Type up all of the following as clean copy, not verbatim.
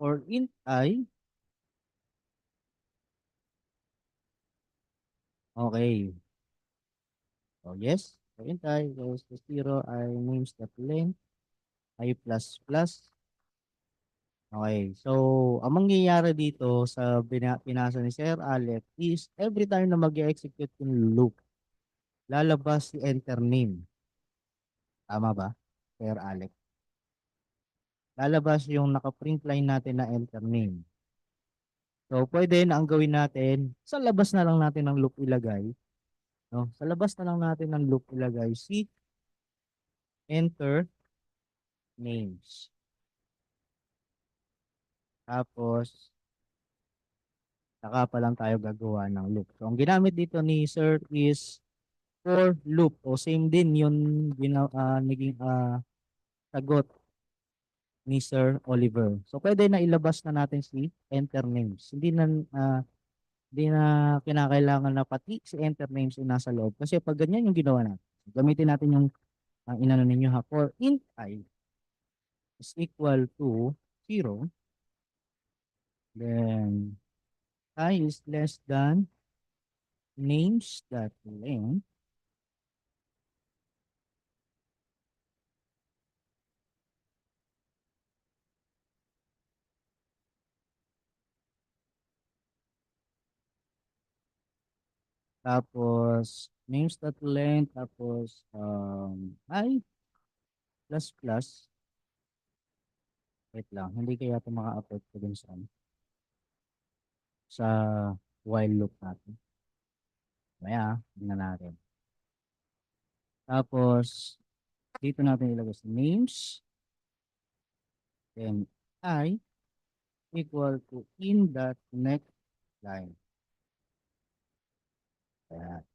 for int I, okay. So yes, for int I goes to 0, I names that length, I plus plus. Okay, so ang mangyayari dito sa pinasa ni Sir Alec is every time na mag-execute yung loop, lalabas si enter name. Tama ba, Sir Alec? Lalabas yung naka-print line natin na enter name. So, pwede na ang gawin natin, sa labas na lang natin ng loop ilagay, no? Sa labas na lang natin ng loop ilagay si enter names. Tapos, saka pa lang tayo gagawa ng loop. So, ang ginamit dito ni Sir is for loop. O same din yung naging sagot ni Sir Oliver. So, pwede na ilabas na natin si enter names. Hindi na kinakailangan na pati si enter names yung nasa loob. Kasi pag ganyan yung ginawa natin, gamitin natin yung inano ninyo ha, for int I is equal to 0, then I is less than names dot length, tapos names dot length, tapos I plus plus, wait lang, hindi kaya ito maka-affect ko dun sa while loop natin. Maya, tingnan natin. Tapos, dito natin ilagay sa names, then I equal to in that next line. Ayan.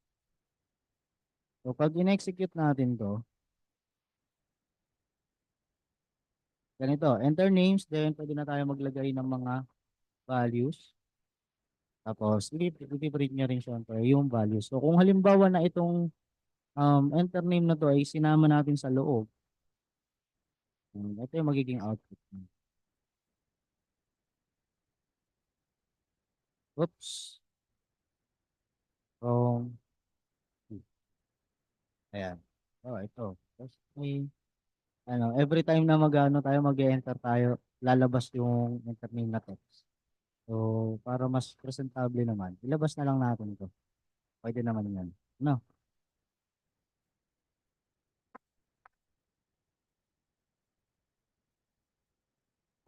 So, pag in-execute natin to, ganito, enter names, then pwede na tayo maglagay ng mga values. Tapos, i-print nyo rin syempre yung values. So, kung halimbawa na itong enter name na to ay sinama natin sa loob, ito yung magiging output. Oops. Wrong. Ayan. Oh, ito. Tapos, every time na mag-ano tayo, mag-enter tayo, lalabas yung enter name na text. So, para mas presentable naman, ilabas na lang natin ito. Pwede naman yan. No?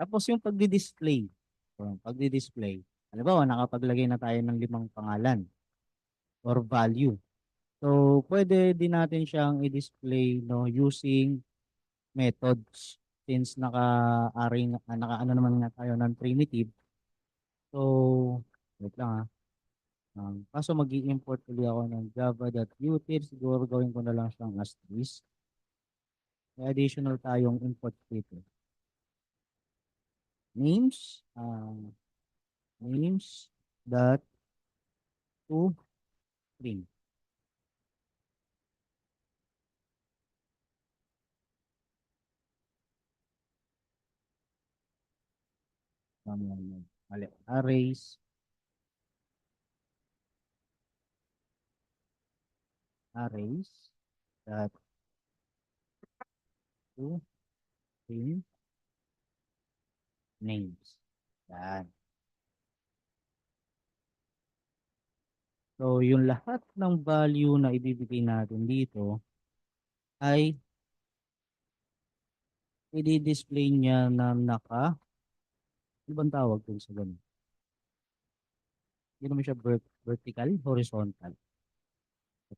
Tapos yung pagdi-display. So, pagdi-display. Halimbawa, nakapaglagay na tayo ng 5 pangalan or value. So, pwede din natin siyang i-display no, using methods. Since naka-ano naman nga tayo ng primitive. So, wait lang ha. Kaso mag-i-import ulit ako ng java.util. Siguro gawin ko na lang siyang asterisk. May additional tayong import dito. Names. Names dot to string. Mali. Arrays. Arrays dot to string names. Yan. So, yung lahat ng value na ibibigay natin dito ay i-display niya na ano bang tawag dun sa ganun? Hindi naman siya vertical, horizontal.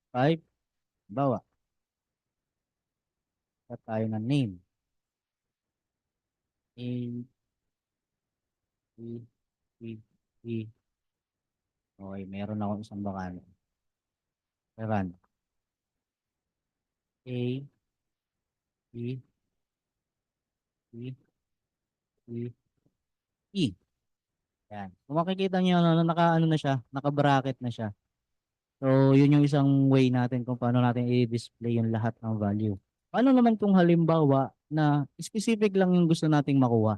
5, bawa, sa tayo ng name. A, B, C, D. Okay, meron akong isang bakal. Run. A, B, C, D, E. Yan. Kung makikita niyo naka-ano na siya, naka-bracket na siya. So, yun yung isang way natin kung paano natin i-display yung lahat ng value. Paano naman kung halimbawa na specific lang yung gusto nating makuha?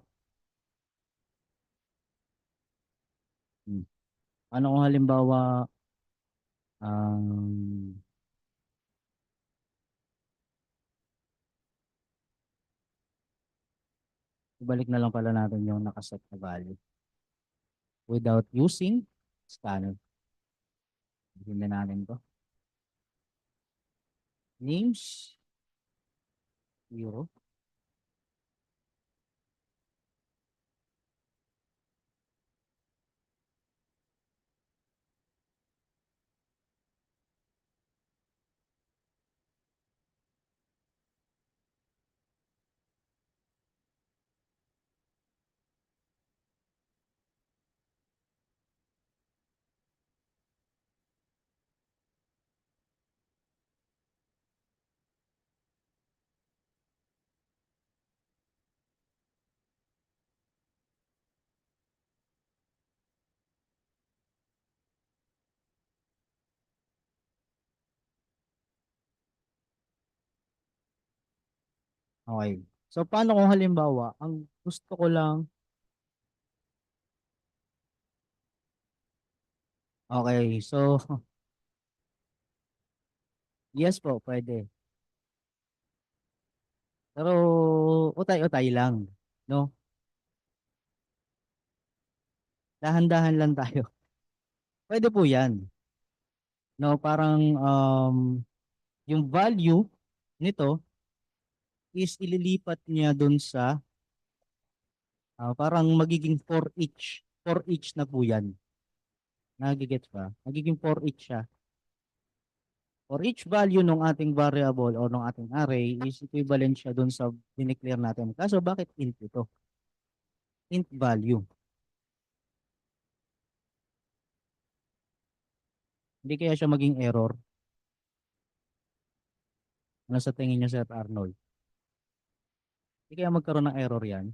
Ano kung halimbawa, um, ibalik na lang pala natin yung nakaset na value without using scanner. Hindi natin to. Names, euro. Okay. So, paano kung halimbawa, ang gusto ko lang, okay, so, yes po, pwede. Pero, utay-utay lang, no? Dahan-dahan lang tayo. Pwede po yan, no? Parang, yung value nito is ililipat niya dun sa, parang magiging for each. For each na po yan. Nagigets ba? Magiging for each siya. For each value ng ating variable or ng ating array is equivalent siya dun sa dineclare natin. Kaso bakit int ito? Int value. Hindi kaya siya maging error? Ano sa tingin niyo, Sir Arnold? Hindi kaya magkaroon ng error yan?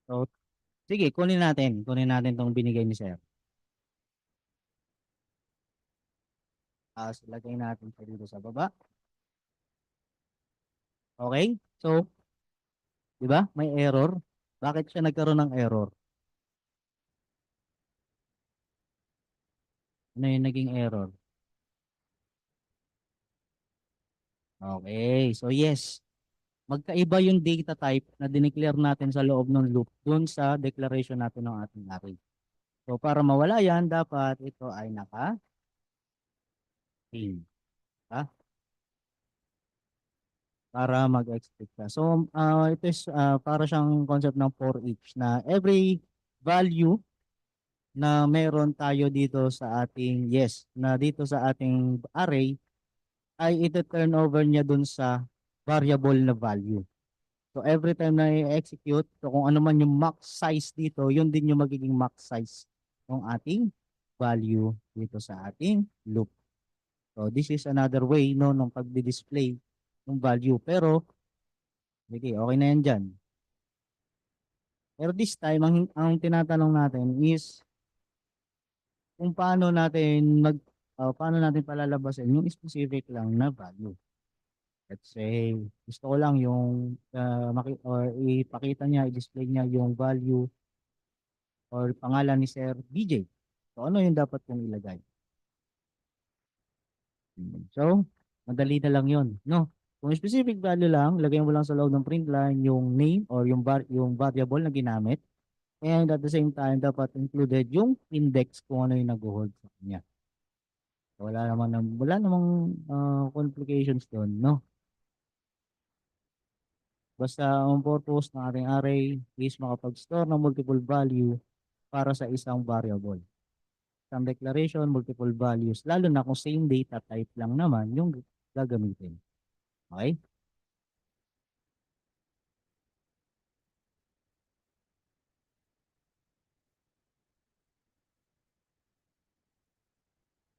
So, sige, kunin natin. Kunin natin tong binigay ni Sir. Lagay natin siya dito sa baba. Okay? So, di ba? May error. Bakit siya nagkaroon ng error? Ano yung naging error? Okay. So, yes. Magkaiba yung data type na dineclare natin sa loob ng loop dun sa declaration natin ng ating array. So, para mawala yan, dapat ito ay naka-in. Ha? Para mag-expect ka. So, ito is para siyang concept ng for each na every value na meron tayo dito sa ating, yes, na dito sa ating array ay ito turn over niya dun sa variable na value. So every time na i-execute, so kung ano man yung max size dito, yun din yung magiging max size ng ating value dito sa ating loop. So this is another way no ng pagdi-display ng value. Pero sige, okay na yan dyan. Pero this time, ang tinatanong natin is kung paano natin palalabasin yung specific lang na value. Let's say, gusto ko lang yung or ipakita niya, i-display niya yung value or pangalan ni Sir DJ. So ano yung dapat kong ilagay? So, madali na lang yun. No? Kung specific value lang, lagay mo lang sa loob ng print line yung name or yung variable na ginamit. And at the same time, dapat included yung index kung ano yung nag-hold sa kanya. So, wala namang complications doon, no? Basta ang purpose ng ating array is makapag-store ng multiple value para sa isang variable. Isang declaration, multiple values, lalo na kung same data type lang naman yung gagamitin. Okay?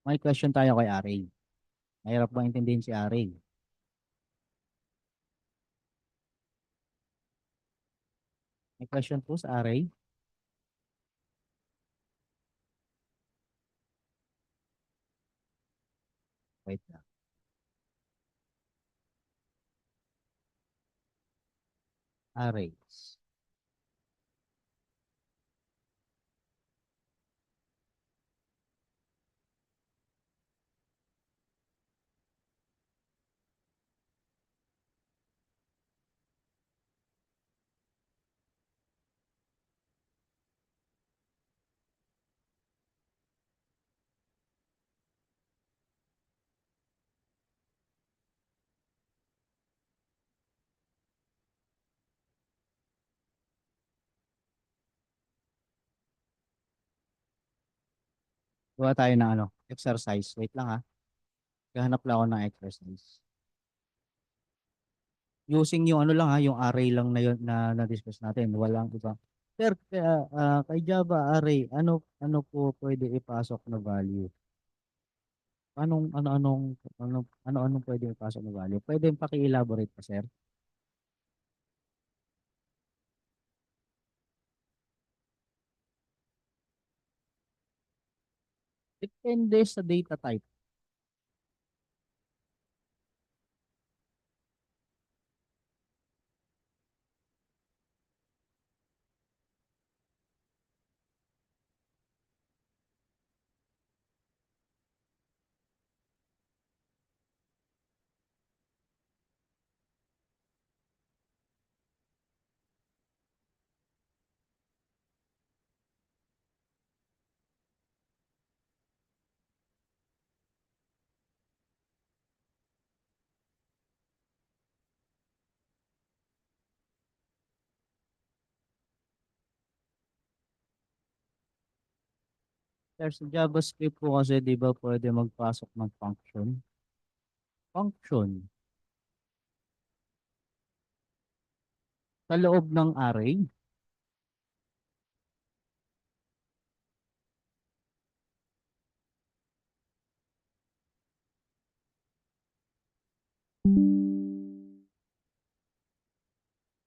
May question tayo kay array. Mahirap bang intindihin si array? May question po sa array? Wait lang. arrays. Gawa tayo ng ano, exercise. Wait lang ha. Gahanap lang ako ng exercise. Using yung ano lang ha, yung array lang na yun na na-discuss natin. Walang iba. Sir, kay Java array, ano po pwede ipasok na value? Ano-anong pwede ipasok na value? Pwede paki-elaborate pa, sir? Depende sa data type. Sir, sa JavaScript po kasi, di ba pwede magpasok ng function? Function sa loob ng array.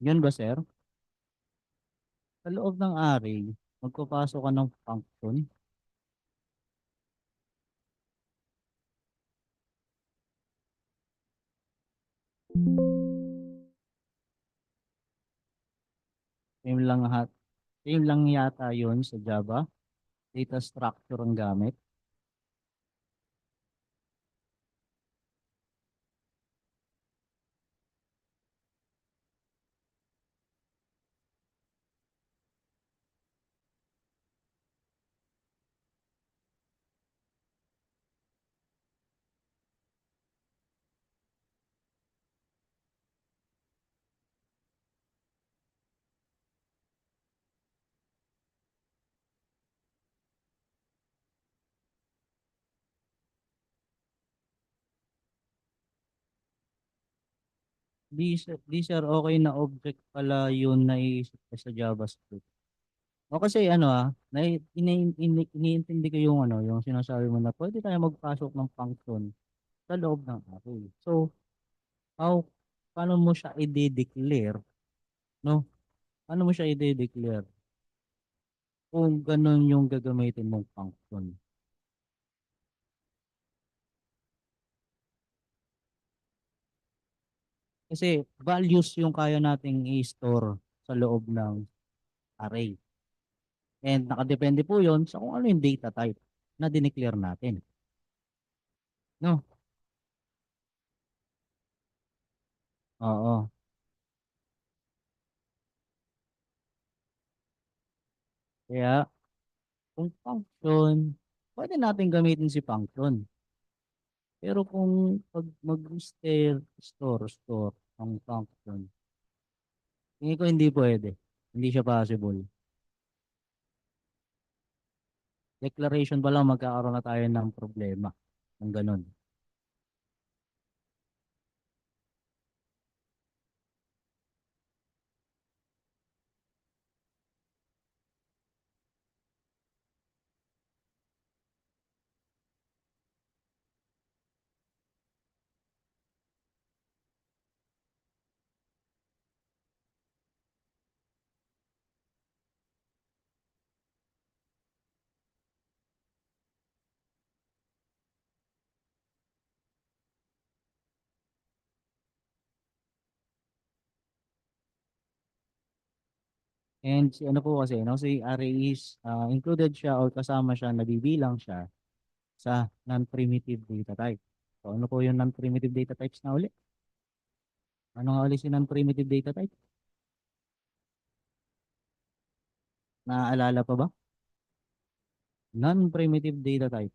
Yun ba, sir? Sa loob ng array, magpapasok ka ng function. Same lang, same lang yata yun sa Java. Data structure ang gamit. Di sir, okay na object pala yun na iisip ko sa JavaScript. O kasi ano iniintindi ko yung ano, yung sinasabi mo na pwede tayo magpasok ng function sa loob ng array. So, how, paano mo siya i-declare, no? Paano mo siya i-declare kung ganun yung gagamitin mong function? Kasi values yung kaya nating i-store sa loob ng array. And nakadepende po yon sa kung ano yung data type na dineclare natin. No? Oo. Kaya kung function, pwede natin gamitin si function. Pero kung pag store ang function, tingin ko hindi pwede. Hindi siya possible. Declaration pa lang magkakaroon na tayo ng problema. Ng ganun. And si ano po kasi, no, si array is included siya or kasama siya, nabibilang siya sa non-primitive data type. So ano po yung non-primitive data types na uli? Ano nga uli si non-primitive data type? Naaalala pa ba? Non-primitive data type.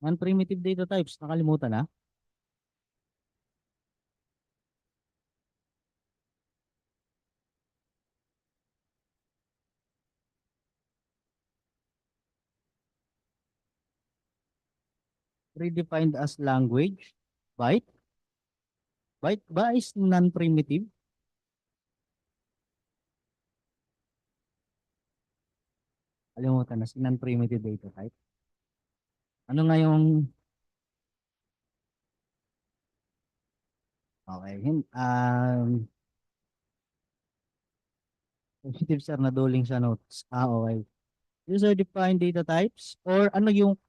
Non-primitive data types, nakalimutan na? Predefined as language. Byte? Byte ba is non-primitive? Kalimutan na si non-primitive data type. Ano nga yung, okay, primitive sir na duling sa notes. Okay. User-defined data types or ano yung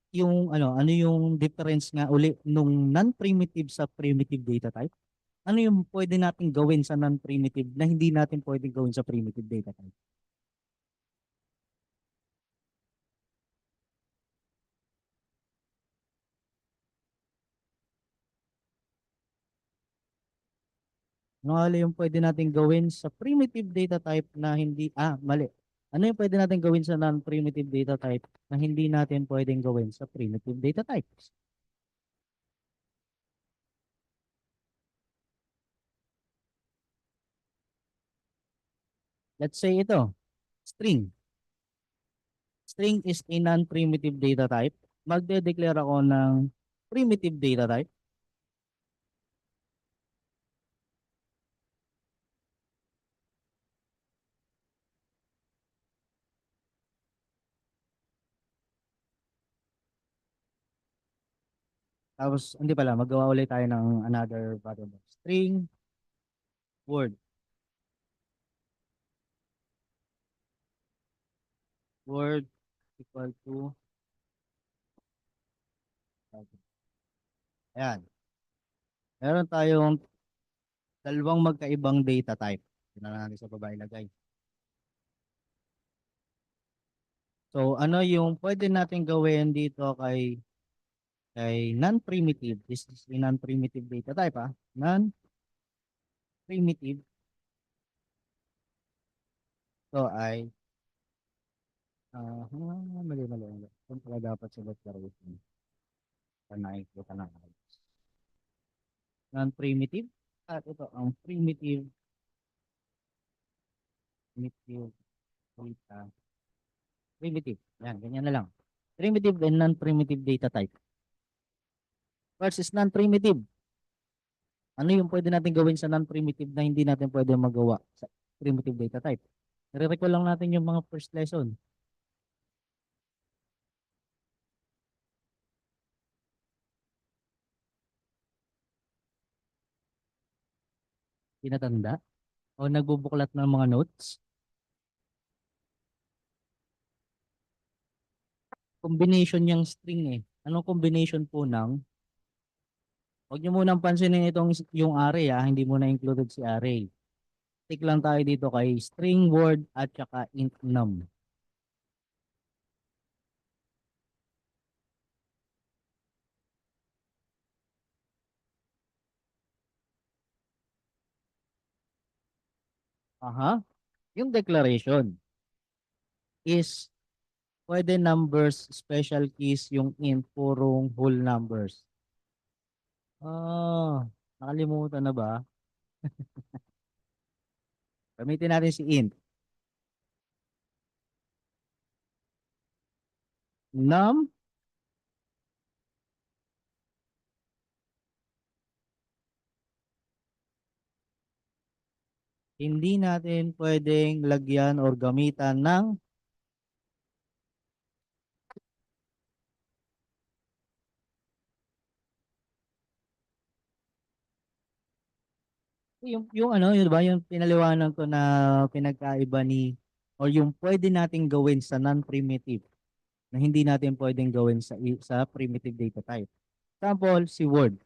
difference nga uli nung non-primitive sa primitive data type? Ano yung pwede natin gawin sa non-primitive na hindi natin pwede gawin sa primitive data type? Ano nga yung pwede natin gawin sa primitive data type na hindi, mali. Ano yung pwede natin gawin sa non-primitive data type na hindi natin pwedeng gawin sa primitive data types? Let's say ito, string. String is a non-primitive data type. Magde-declare ako ng primitive data type. Tapos, hindi pala, magawa ulit tayo ng another variable. String, word. Word equal to, ayan. Meron tayong dalawang magkaibang data type. Tingnan natin sa baba ilagay. So, ano yung pwede natin gawin dito kay non-primitive? This is a non-primitive data type, ah. Non-primitive. So, mali. Kung pala dapat sa declaration. Nakikita na ayos. Non-primitive. At ito, ang primitive data. Primitive. Yan, ganyan na lang. Primitive and non-primitive data type. First is non-primitive. Ano yung pwede natin gawin sa non-primitive na hindi natin pwede magawa sa primitive data type? Nare-recall lang natin yung mga first lesson. Tinatanda o nagbubuklat ng mga notes. Combination yung string eh. Anong combination po ng, huwag nyo munang pansinin itong yung array hindi mo na included si array. Stick lang tayo dito kay string word at saka int num. Aha. Yung declaration is pwede numbers, special keys, yung int, purong whole numbers. Nakalimutan na ba? Gamitin natin si int. Num, hindi natin pwedeng lagyan or gamitan ng yung ano, yun ba, yung pinaliwanag ko na pinagkaiba ni or yung pwede nating gawin sa non-primitive. na hindi natin pwedeng gawin sa primitive data type. Example, si Word.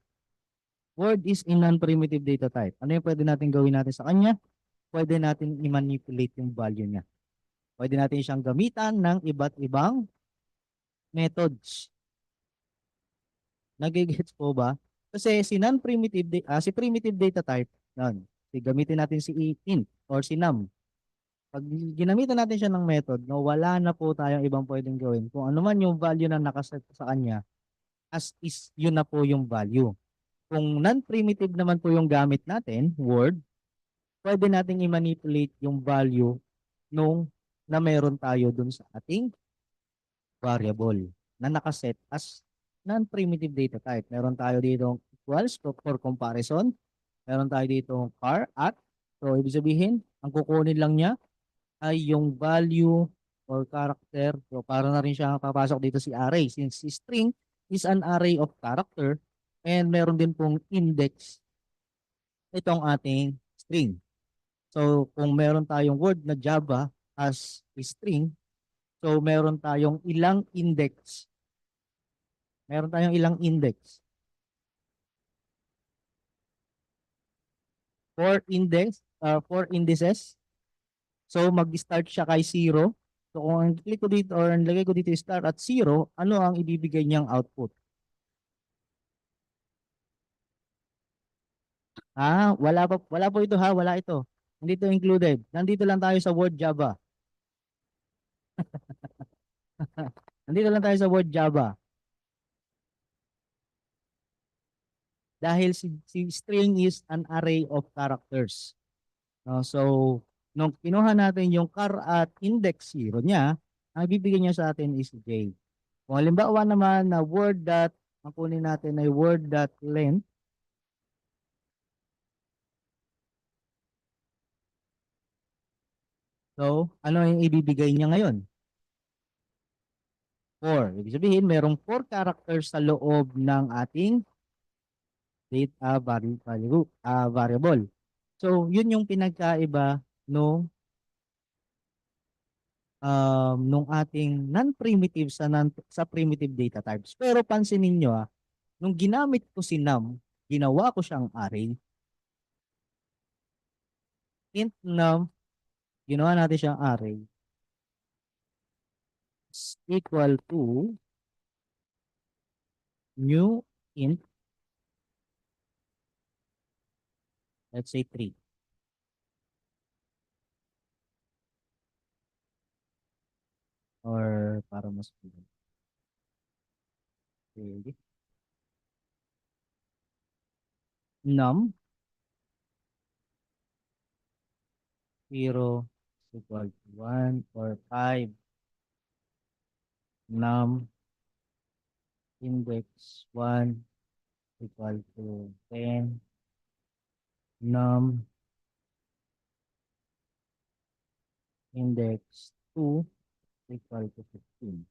Word is a non-primitive data type. Ano yung pwede natin gawin natin sa kanya? Pwede natin i-manipulate yung value niya. Pwede natin siyang gamitan ng iba't ibang methods. Nagigets po ba? Kasi si si primitive data type, yan. Gamitin natin si int or si num. Pag ginamitan natin siya ng method, no, wala na po tayong ibang pwedeng gawin. Kung ano man yung value na nakaset sa kanya, as is, yun na po yung value. Kung non-primitive naman po yung gamit natin, word, pwede nating i-manipulate yung value nung na meron tayo dun sa ating variable na nakaset as non-primitive data type. Meron tayo dito equals for comparison. Meron tayo dito car at. So, ibig sabihin, ang kukunin lang niya ay yung value or character. So, para na rin siya papasok dito si array. Since si string is an array of character and meron din pong index itong ating string. So, kung meron tayong word na Java as a string, so meron tayong ilang index. Meron tayong ilang index. Four indices. So, mag-start siya kay 0. So, kung ang click ko dito or ang lagay ko dito start at 0, ano ang ibibigay niyang output? Wala po ito ha, wala ito. Hindi ito included. Nandito lang tayo sa word Java. Nandito lang tayo sa word Java. Dahil si string is an array of characters. No? So, nung kinuha natin yung char at index 0 niya, ang bibigyan niya sa atin is j. Kung halimbawa naman na word dot, ang kunin natin ay word dot length. So, ano yung ibibigay niya ngayon? 4. Ibig sabihin, merong 4 characters sa loob ng ating data variable. So, yun yung pinagkaiba nung ating non-primitive sa primitive data types. Pero pansinin nyo nung ginamit ko si num, ginawa ko siyang array. Int num, ginawa natin siyang array is equal to new int, let's say 3. Or para mas okay. Num 0 is equal to 1 or 5. Num index 1 equal to 10. Num index 2 equal to 15.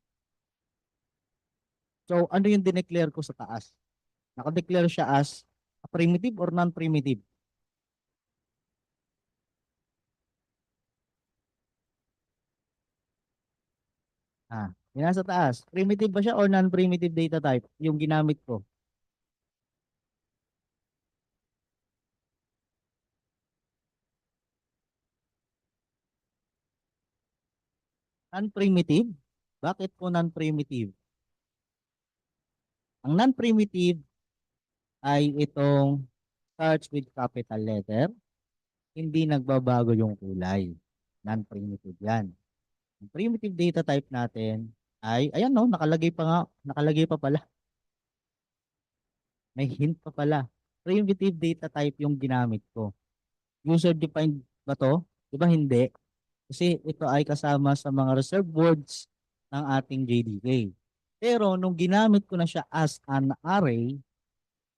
So, ano yung dineclare ko sa taas? Nakadeclare siya as a primitive or non-primitive? Yung nasa taas. Primitive ba siya or non-primitive data type? Yung ginamit ko. Non-primitive? Bakit po non-primitive? Ang non-primitive ay itong starts with capital letter. Hindi nagbabago yung kulay. Non-primitive yan. Ang primitive data type natin ay, ayan no, nakalagay pa pala. May hint pa pala. Primitive data type yung ginamit ko. User-defined ba to? Di ba hindi? Kasi ito ay kasama sa mga reserve words ng ating JDK. Pero nung ginamit ko na siya as an array,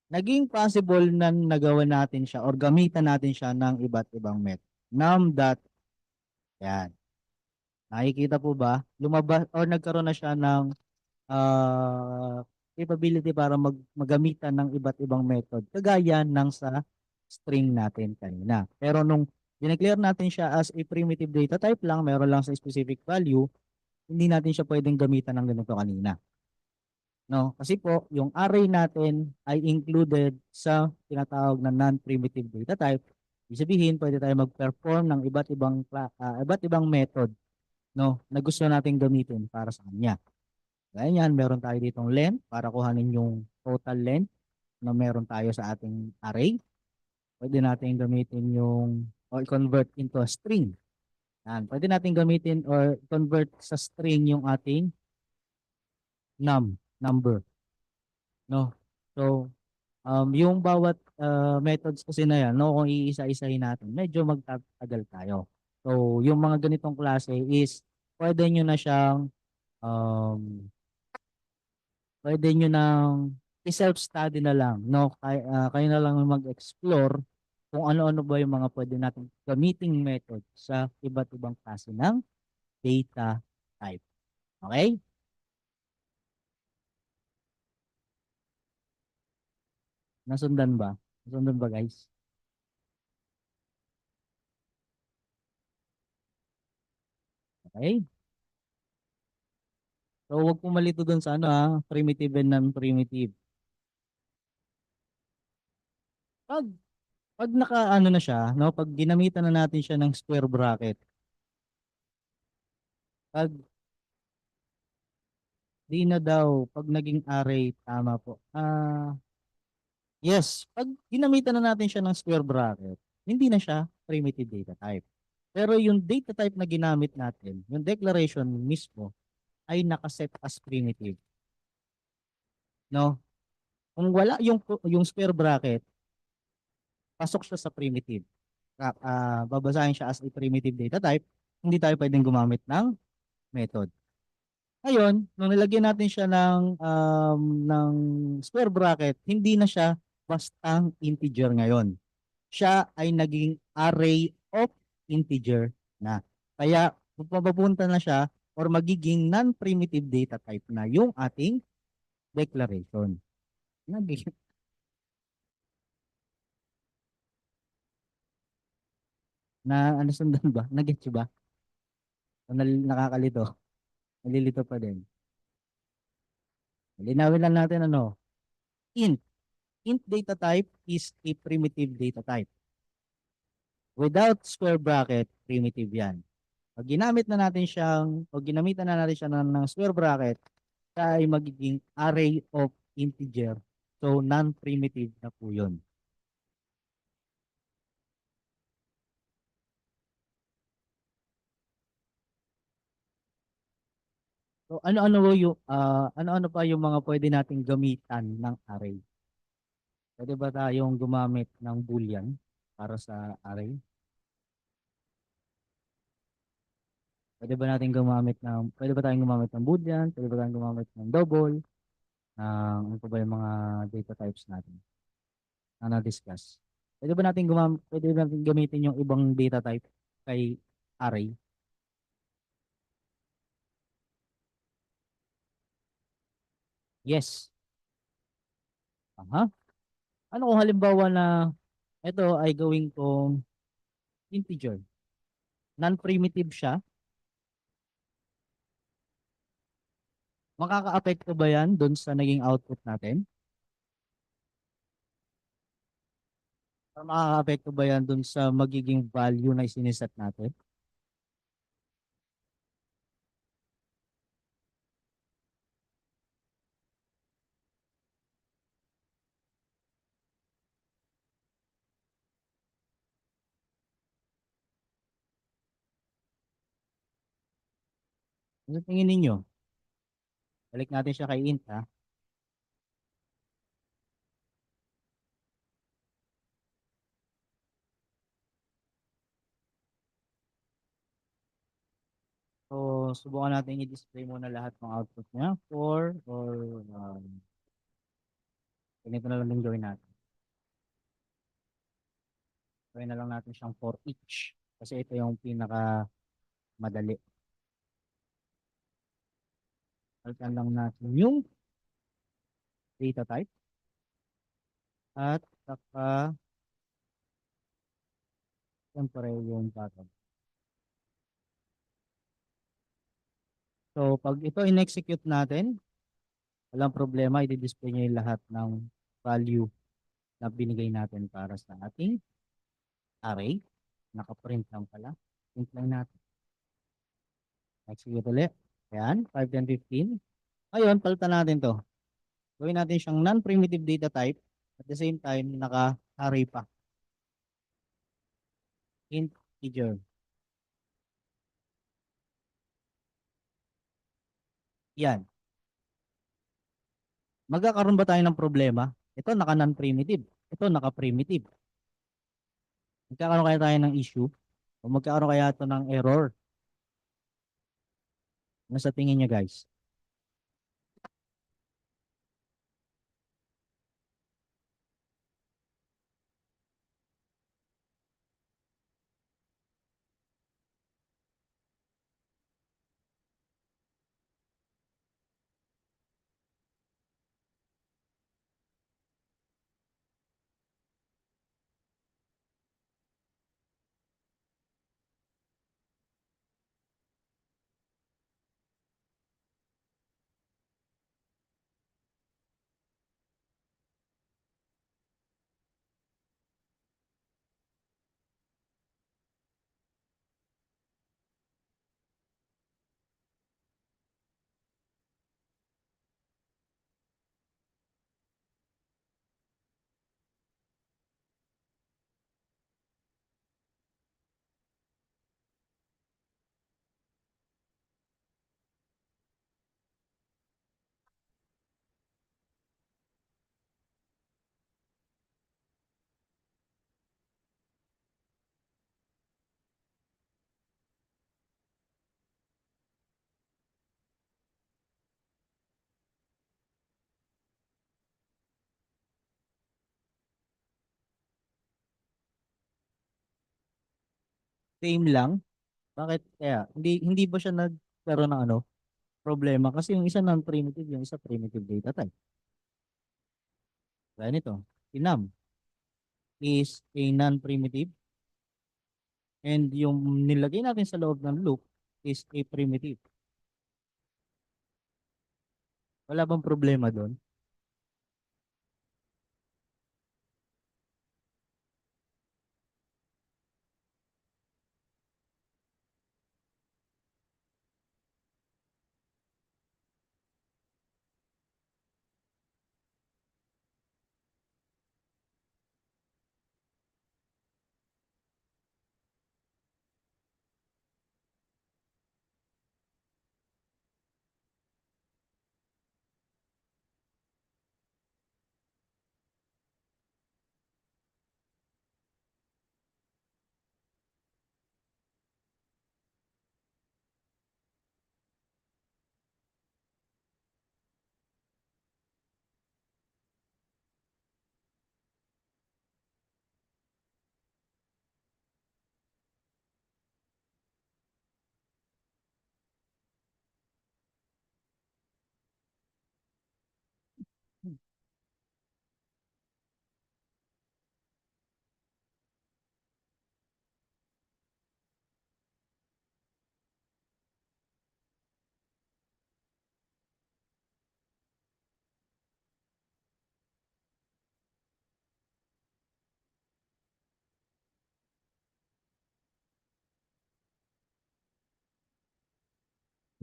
naging possible na nagawa natin siya or gamitan natin siya ng iba't ibang method. Num dot, yan. Nakikita po ba? Lumabas or nagkaroon na siya ng capability para magamitan ng iba't ibang method. Kagaya ng sa string natin kanina. Pero nung dineclare natin siya as a primitive data type lang, meron lang sa specific value, hindi natin siya pwedeng gamitan ng ganito kanina. No? Kasi po, yung array natin ay included sa tinatawag na non-primitive data type. Ibig sabihin, pwede tayo mag-perform ng iba't ibang method, no, na gusto nating gamitin para sa kanya. Gaya niyan, meron tayo ditong length para kuhanin yung total length na meron tayo sa ating array. Pwede natin gamitin yung or convert into a string. Yan. Pwede natin gamitin or convert sa string yung ating number, no? So, yung bawat methods kasi na yan, no, kung iisa-isahin natin, medyo magtatagal tayo. So, yung mga ganitong klase is pwede nyo na siyang um, pwede nyo nang i-self-study na lang, no? Kayo na lang mag-explore kung ano-ano ba yung mga pwede natin gamiting method sa iba't ibang klase ng data type. Okay? Nasundan ba? Nasundan ba, guys? Okay? So, huwag pong malito dun sa ano ha, primitive and non-primitive. Pag, pag naka ano na siya, no, pag ginamitan na natin siya ng square bracket, pag di na daw, pag naging array, tama po. Yes, pag ginamitan na natin siya ng square bracket, hindi na siya primitive data type. Pero yung data type na ginamit natin, yung declaration mismo, ay nakaset as primitive. No? Kung wala yung square bracket, pasok siya sa primitive. Babasahin siya as a primitive data type, hindi tayo pwedeng gumamit ng method. Ngayon, nung nilagyan natin siya ng square bracket, hindi na siya bastang integer ngayon. Siya ay naging array of integer na. Kaya mapapunta na siya or magiging non-primitive data type na yung ating declaration. Nagiging, na ano sundan ba? Nag-get ba? O nakakalito? Nalilito pa din. Linawin lang natin ano. Int. Int data type is a primitive data type. Without square bracket, primitive yan. Pag ginamit na natin siyang, o ginamitan na natin siya ng square bracket, siya ay magiging array of integer. So, non-primitive na po yun. So, ano-ano pa yung mga pwede nating gamitan ng array? Pwede ba tayong gumamit ng boolean para sa array? Pwede ba tayong gumamit ng boolean? Pwede ba tayong gumamit ng double? Ano pa ba yung mga data types natin na na-discuss? Pwede ba natin gamitin yung ibang data type kay array? Yes. Aha. Ano kung halimbawa na ito ay gawing kong integer? Non-primitive siya. Makaka-apekto ba yan doon sa naging output natin? Or makaka-apekto ba yan doon sa magiging value na siniset natin? Ano tingin ninyo? Balik natin siya kay int ha. So, subukan natin i-display muna lahat ng output niya. Ganito na lang din gawin natin. Gawin na lang natin siyang for each. Kasi ito yung pinaka madali. Palitan lang natin yung data type at saka siyempre yung pattern. So, pag ito in-execute natin, walang problema, i-display niya yung lahat ng value na binigay natin para sa ating array. Naka-print lang pala. Print lang natin. Execute ulit. Ayan, 5, 10, 15. Ngayon, palitan natin to. Gawin natin siyang non-primitive data type. At the same time, naka-array pa. Integer. Yan. Magkakaroon ba tayo ng problema? Ito naka non-primitive. Ito naka-primitive. Magkakaroon kaya tayo ng issue? O magkakaroon kaya ito ng error? Ano sa tingin niya guys? Same lang? Bakit kaya? Hindi ba siya nagkaroon ng ano, problema? Kasi yung isa non-primitive, yung isa primitive data type. Kaya nito, enum is a non-primitive and yung nilagay natin sa loob ng loop is a primitive. Wala bang problema doon?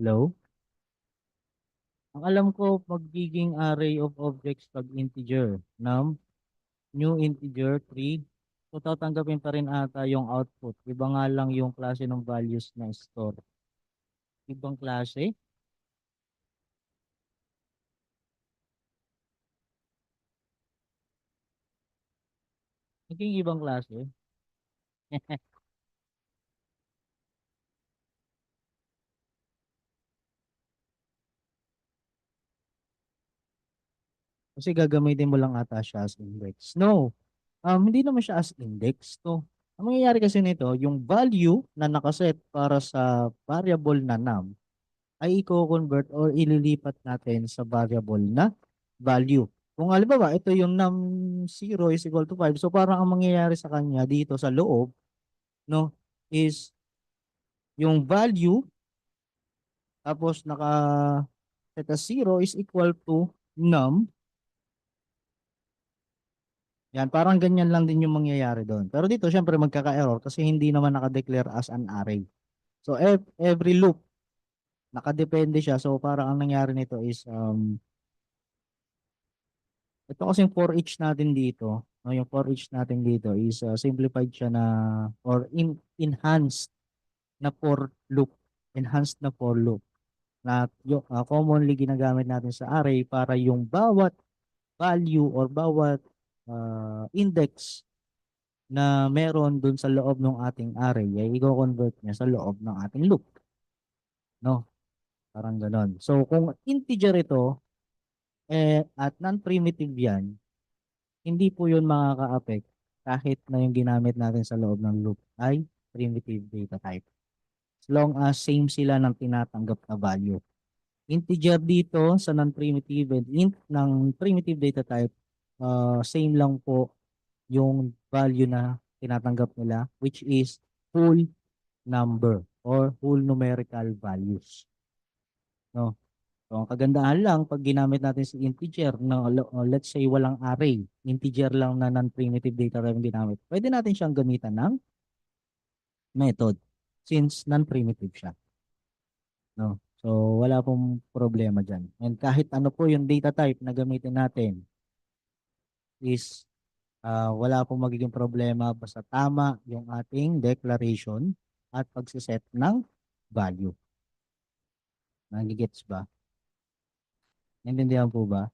Hello? Ang alam ko, magiging array of objects pag integer. Num, new integer, 3. So, tatanggapin pa rin ata yung output. Iba nga lang yung klase ng values na store. Ibang klase? Naging ibang klase? Kasi gagamitin mo lang ata siya as index. No, hindi naman siya as index. No. Ang mangyayari kasi nito, yung value na nakaset para sa variable na num ay i-convert or ililipat natin sa variable na value. Kung halimbawa, ito yung num0 is equal to 5. So parang ang mangyayari sa kanya dito sa loob, no, is yung value Tapos set as 0 is equal to num. Yan, parang ganyan lang din yung mangyayari doon. Pero dito, syempre, magkaka-error kasi hindi naman naka-declare as an array. So, every loop, nakadepende siya. So, parang ang nangyari nito is, ito kasing for each natin dito, no, yung for each natin dito is simplified siya na, or enhanced na for loop. Enhanced na for loop. Na yung, commonly ginagamit natin sa array para yung bawat value or bawat index na meron dun sa loob ng ating array ay i-convert niya sa loob ng ating loop, no? Parang ganon. So kung integer ito at non-primitive yan, hindi po yun makaka-affect kahit na yung ginamit natin sa loob ng loop ay primitive data type. As long as same sila ng tinatanggap na value. Integer dito sa non-primitive and int ng primitive data type, same lang po yung value na tinatanggap nila, which is whole number or whole numerical values. No? So, ang kagandahan lang pag ginamit natin si integer na let's say walang array, integer lang na non-primitive data type yung ginamit. Pwede natin siyang gamitan ng method since non-primitive siya. No? So, wala pong problema diyan. And kahit ano po yung data type na gamitin natin is wala pong magiging problema basta tama yung ating declaration at pagsiset ng value. Nagigets ba? Naintindihan po ba?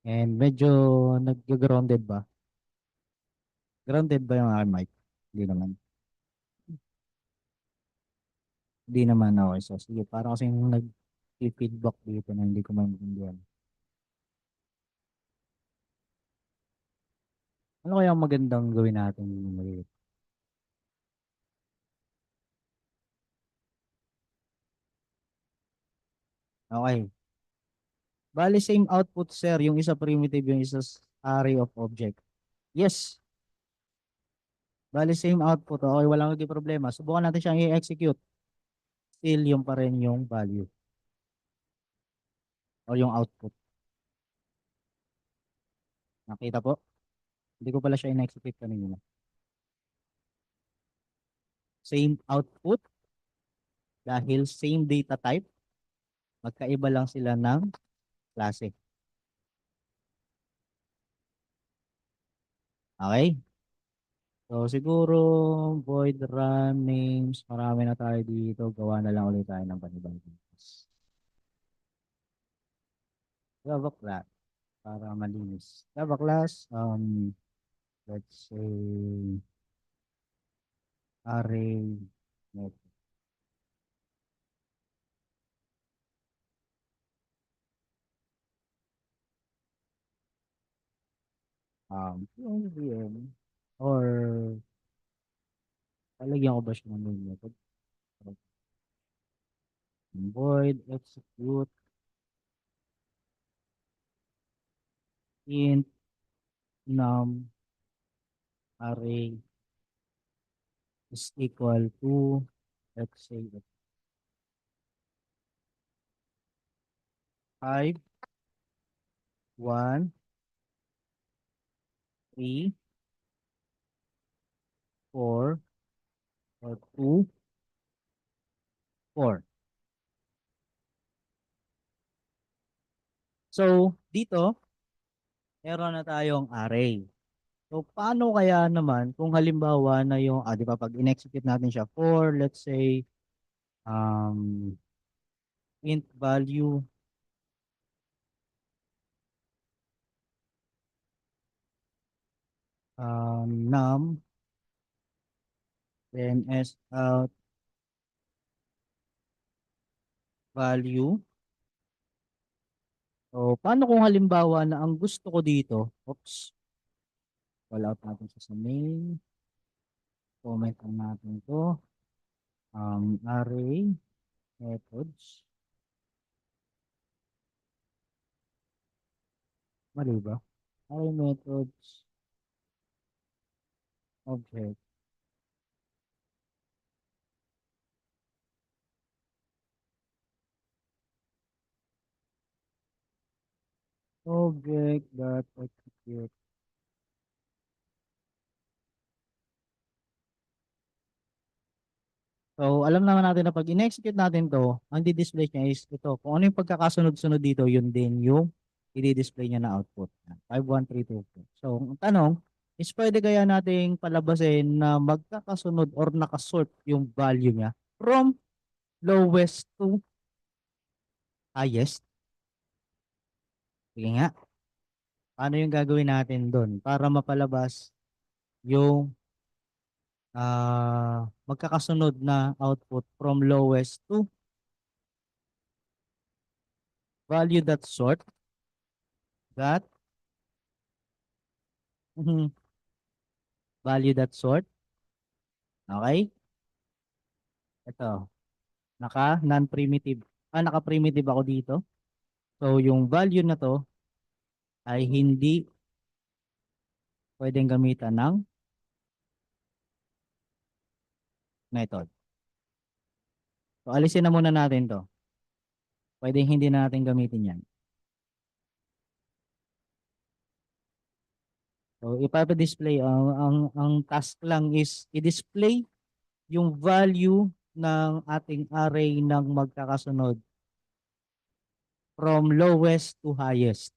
And medyo nag-grounded ba? Grounded ba yung aking mic? Hindi naman. Hindi naman ako. So, sige, parang kasi nag-feedback dito na hindi ko maintindihan. Ano kaya ang magandang gawin natin? Okay. Bali, same output, sir. Yung isa primitive, yung isa array of object. Yes. Bali, same output. Okay, walang magiging problema. Subukan natin siyang i-execute. Still, yung pa rin yung value o yung output. Nakita po? Hindi ko pala siya in-execute kanina. Same output dahil same data type. Magkaiba lang sila ng klase. Okay? So, siguro, void run names. Marami na tayo dito. Gawa na lang ulit tayo ng panibagong. Java class. Para malinis. Java class, let's say, array method. VM or talagyan ko ba siya ng main method? Void execute int num array is equal to, let's say, 5, 1, 3, 4, or 2, 4. So, dito, meron na tayong array. So, paano kaya naman kung halimbawa na yung, di ba, pag in-execute natin siya for, let's say, um, int value, num, then s out value. So, paano kung halimbawa na ang gusto ko dito, oops, call out natin siya sa main, comment lang natin to, array methods, mali ba? Array methods, object, object dot execute. So, alam naman natin na pag in-execute natin to, ang di-display niya is ito. Kung ano yung pagkakasunod-sunod dito, yun din yung i-display niya na output. 51324. So, ang tanong is pwede kaya nating palabasin na magkakasunod or nakasort yung value niya from lowest to highest? Sige nga, paano yung gagawin natin doon para mapalabas yung magkakasunod na output from lowest to value that sort that value that sort. Okay? Ito, naka non-primitive. Naka-primitive ako dito. So, yung value na to ay hindi pwedeng gamitan ng method. So, alisin na muna natin to. Pwedeng hindi na natin gamitin yan. So, ipapa-display, ang task lang is i-display yung value ng ating array ng magkakasunod from lowest to highest.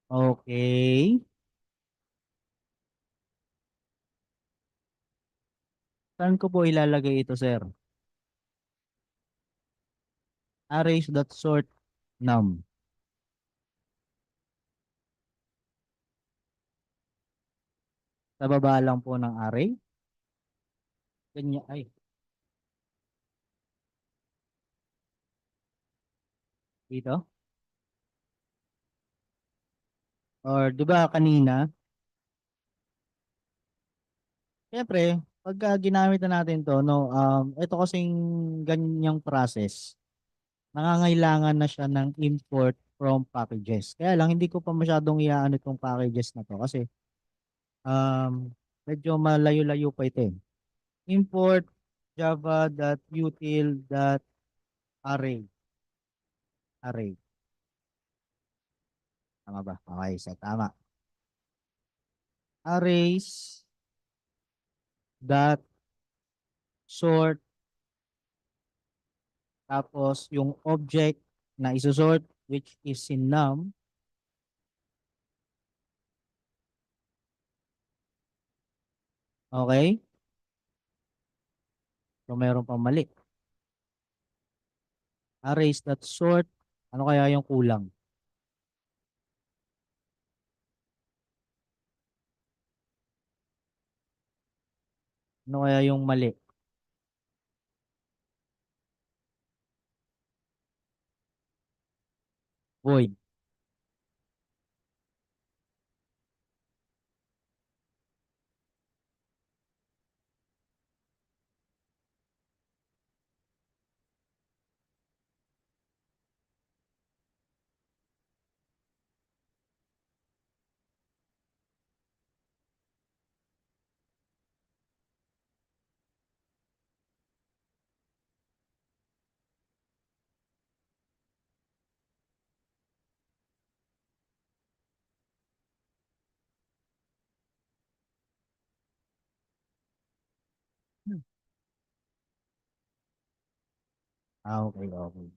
Okay. Saan ko po ilalagay ito, sir? Arrays.sort num. Sa baba lang po ng array. Ganyan, ay, dito. Or, di ba kanina, siyempre, pagka ginamit na natin to, no, ito kasing ganyang process, nangangailangan na siya ng import from packages. Kaya lang, hindi ko pa masyadong iaano itong packages na to kasi medyo malayo-layo pa ito eh. Import java.util.array. Array. Tama ba? Okay, so tama. Arrays dot sort, tapos yung object na isusort which is in num. Okay? So meron pang mali. Arrays dot sort, ano kaya yung kulang? Ano kaya yung mali? Void. Okay, okay.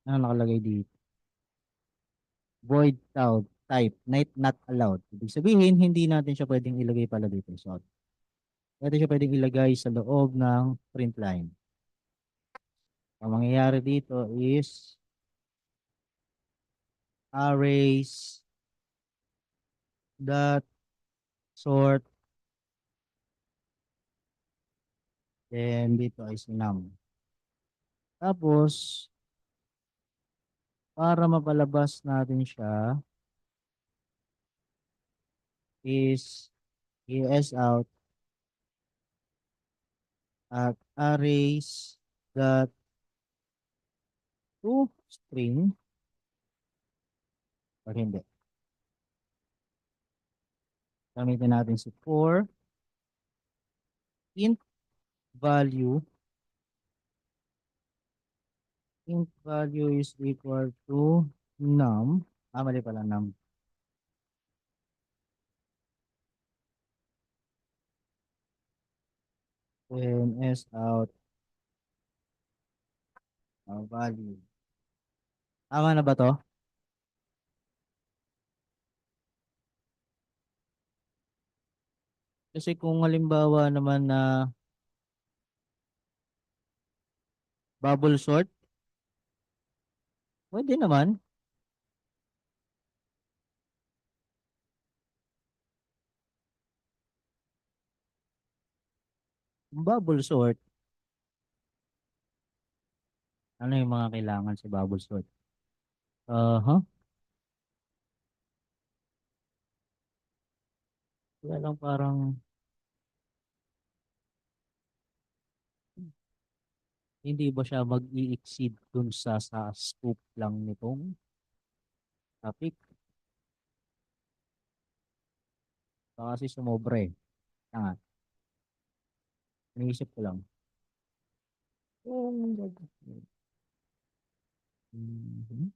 Ano nakalagay dito? Void type, not allowed. Ibig sabihin, hindi natin siya pwedeng ilagay pala dito. So, pwede siya pwedeng ilagay sa loob ng print line. Ang mangyayari dito is arrays dot sort, then dito is num. Tapos, para mapalabas natin siya is ES out at arrays dot to string or hindi. Gamitin natin si for int value. Int value is equal to num. Mali pala num. Then S out value. Tama na ba to? Kasi kung halimbawa naman na bubble sort, pwede naman. Bubble sort, ano yung mga kailangan sa bubble sort? Huh? Kaya lang parang hindi ba siya mag-i-exceed dun sa scope lang nitong topic? Baka kasi sumobre. Tanga, naisip ko lang. Mhm.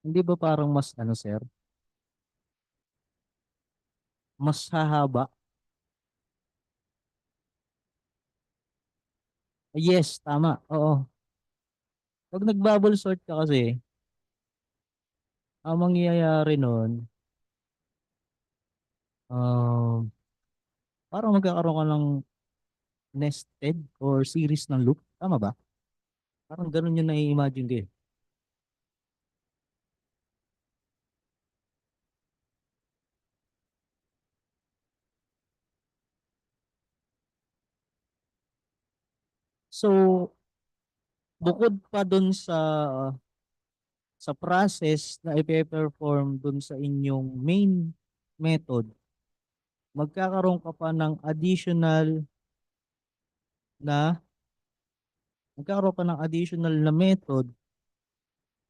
Hindi ba parang mas ano sir? Mas hahaba? Yes, tama. Oo. Pag nag-bubble sort ka kasi, ang mangyayari nun, um, parang magkakaroon ka ng nested or series ng loop. Tama ba? Parang ganun yung nai-imagine ko eh. So, bukod pa dun sa process na i-perform dun sa inyong main method, magkakaroon ka pa ng na additional na method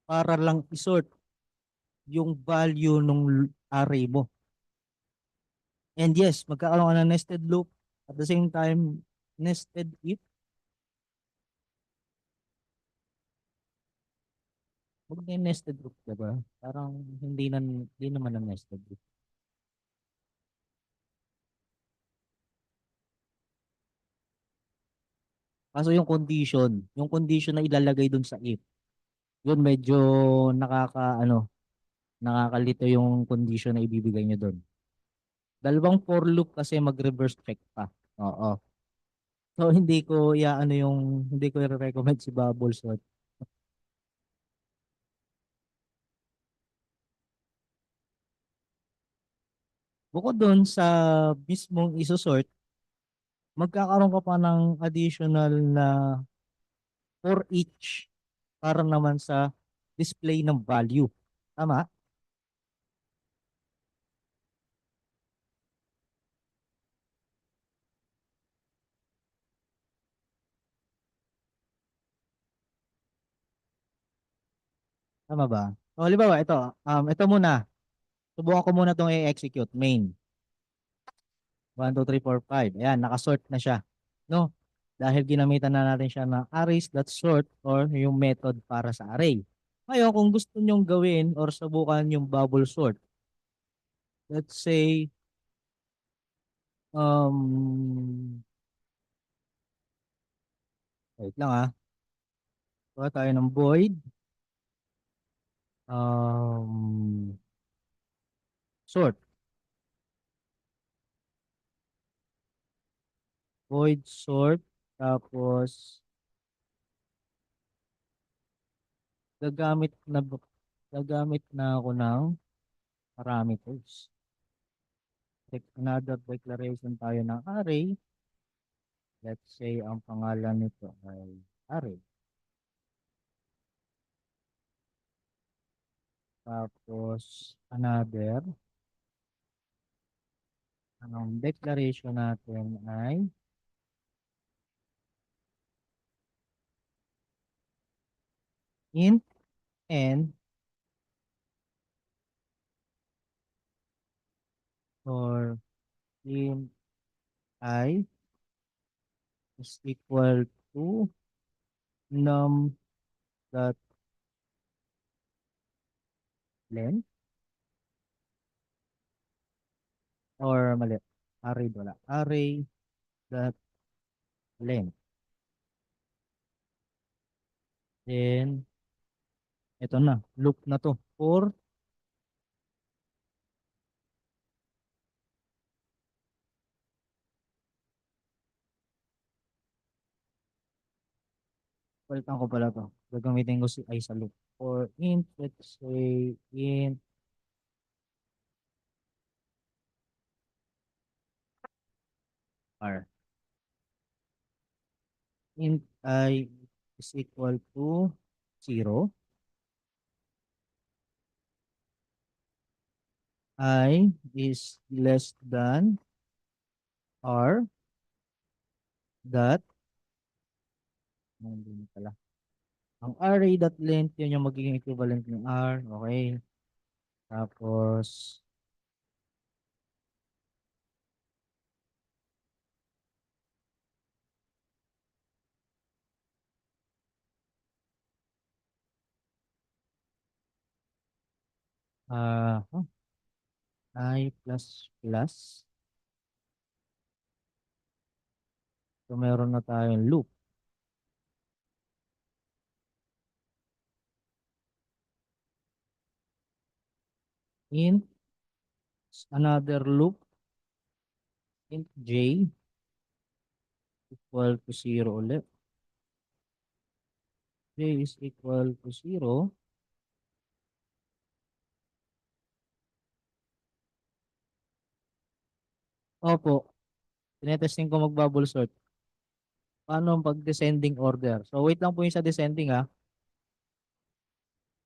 para lang isort yung value ng array mo. And yes, magkakaroon ka ng nested loop at the same time nested if. Huwag na yung nested loop, diba? Parang hindi naman ang nested loop. Kaso yung condition na ilalagay dun sa if, yun medyo nakakalito yung condition na ibibigay nyo dun. Dalawang for loop kasi mag-reverse check pa. Oo. So hindi ko i-recommend si Bubble Sort. Bukod dun sa mismong iso-sort, magkakaroon ka pa ng additional na for each para naman sa display ng value. Tama? Tama ba? O, halimbawa, ito muna. Subukan ko muna itong i-execute. Main. 1, 2, 3, 4, 5. Ayan, nakasort na siya. No? Dahil ginamitan na natin siya ng arrays.sort or yung method para sa array. Ngayon, kung gusto nyong gawin or subukan yung bubble sort, let's say, Um, wait lang ah. Kuha tayo ng void. Um, sort. Void sort. Tapos, gagamit na gagamit na ako ng parameters. Another declaration tayo ng array. Let's say ang pangalan nito ay array. Tapos another, ang declaration natin ay int n or int I is equal to num dot length or mali, array wala, array dot length. Then ito na, loop na to for palitan ko pala to. Gagamitin ko si I sa loop. For int, let's say int r. Int I is equal to 0. I is less than r dot, hindi na pala. Ang array dot length, yun yung magiging equivalent ng r. Okay. Tapos, huh, I plus plus. So, meron na tayong loop. Int, another loop, int j equal to 0 ulit. J is equal to 0. Opo, tinetesting ko mag-bubble sort. Paano ang pag-descending order? So, wait lang po yung sa descending ha.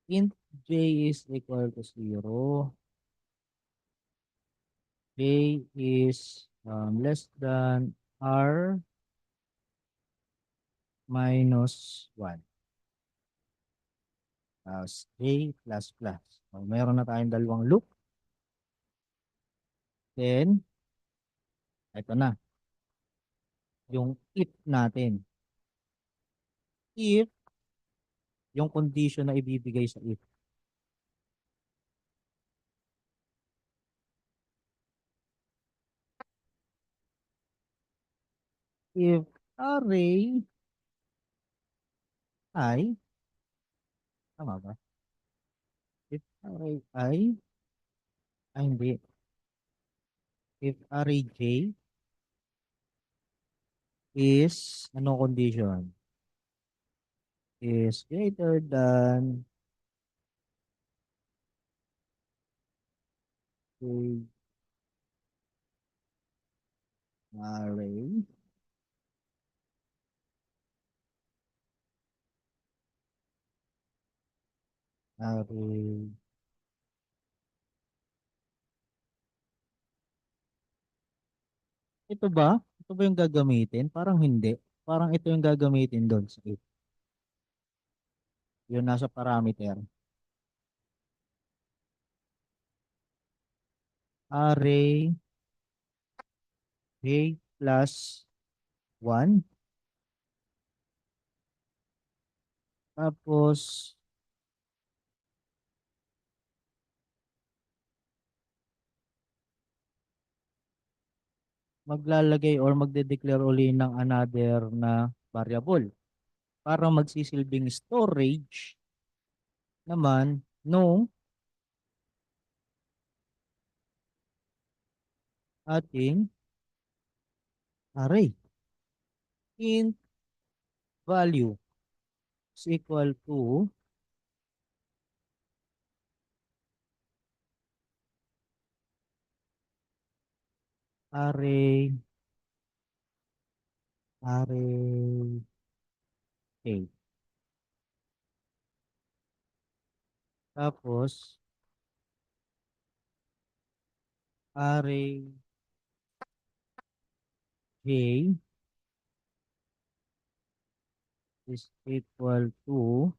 Int j is equal to 0. J is less than r minus 1. Tapos j plus plus. So, meron na tayong dalawang loop. Then, ito na. Yung if natin. If, yung condition na ibibigay sa if. If array I, tama ba? If array I, ay hindi. If array j is, anong condition? Is greater than j array array. Ito ba? Ito ba yung gagamitin? Parang hindi. Parang ito yung gagamitin doon sa if. Yung nasa parameter. Array j plus 1. Tapos, maglalagay or magde-declare uli ng another na variable para magsisilbing storage naman nung ating array. Int value is equal to array A. Tapos array J is equal to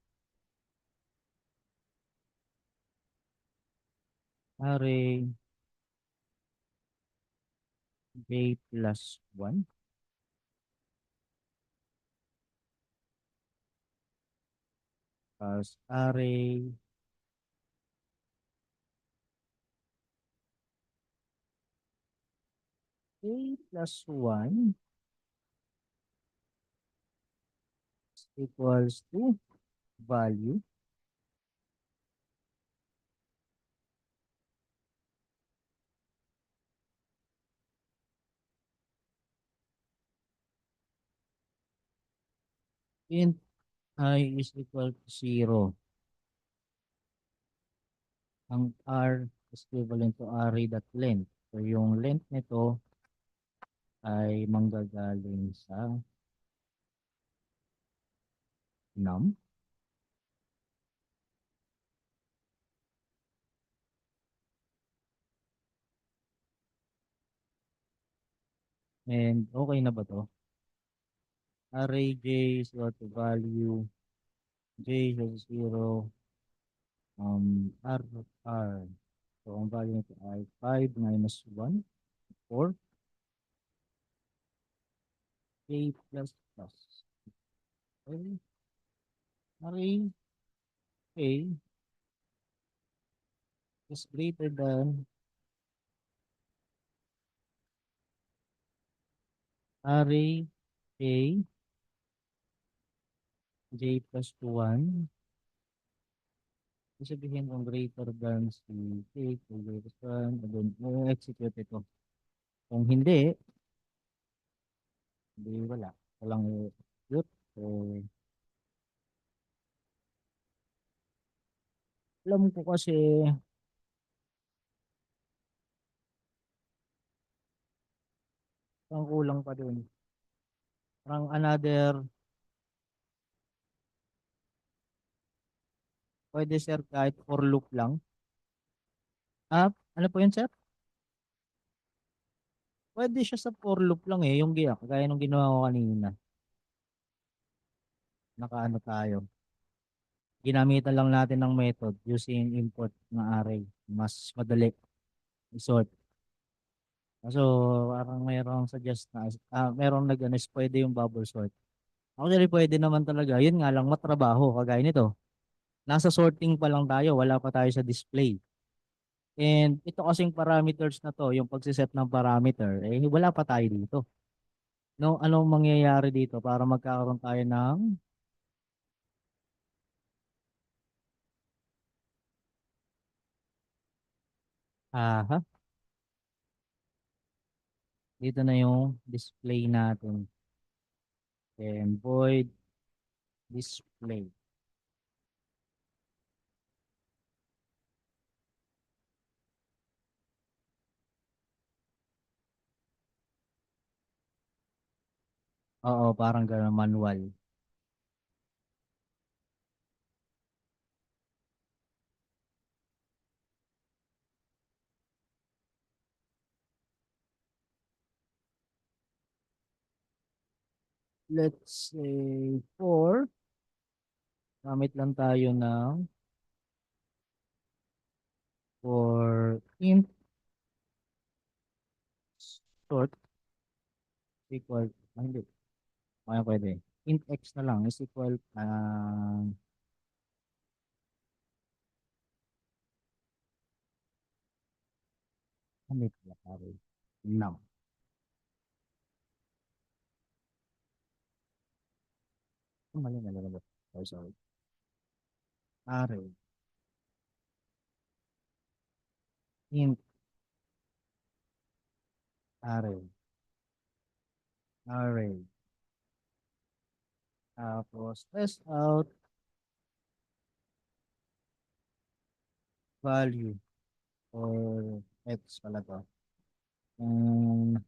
array J plus 1 plus array A plus 1 equals to value int I is equal to 0. Ang R is equivalent to array.length. So yung length nito ay manggagaling sa num. And okay na ba to? Array J is equal to value J is 0 R. So ang value nito ay 5 minus 1 4 K plus plus. Okay. Array A is greater than array A J plus 1. Ibig sabihin kung greater than si K, kung greater than, then execute ito. Kung hindi, hindi wala. Walang execute. So, alam ko kasi ang kulang pa dun. Parang another, pwede sir kahit for loop lang. Ah, ano po yun sir? Pwede siya sa for loop lang eh, yung kagaya nung ginawa ko kanina. Nakaano tayo. Ginamitan lang natin ng method using import ng array. Mas madali i-sort. So, parang mayroong suggest na, mayroong nag-anis, pwede yung bubble sort. Actually, pwede naman talaga. Yun nga lang, matrabaho, kagaya nito. Nasa sorting pa lang tayo, wala pa tayo sa display. And ito kasing parameters na to, yung pagsiset ng parameter, eh wala pa tayo dito. No, anong mangyayari dito para magkakaroon tayo ng aha, dito na yung display natin. And void display. Oo, parang gano'n manual. Let's say gamit lang tayo ng for int sort equal, hindi, kaya pwede. Int x na lang is equal, ano ito, pare? Num. Mali, mali, mali. Sorry, sorry. Array. Int array. Array. Tapos, test out value or x pala to. Um,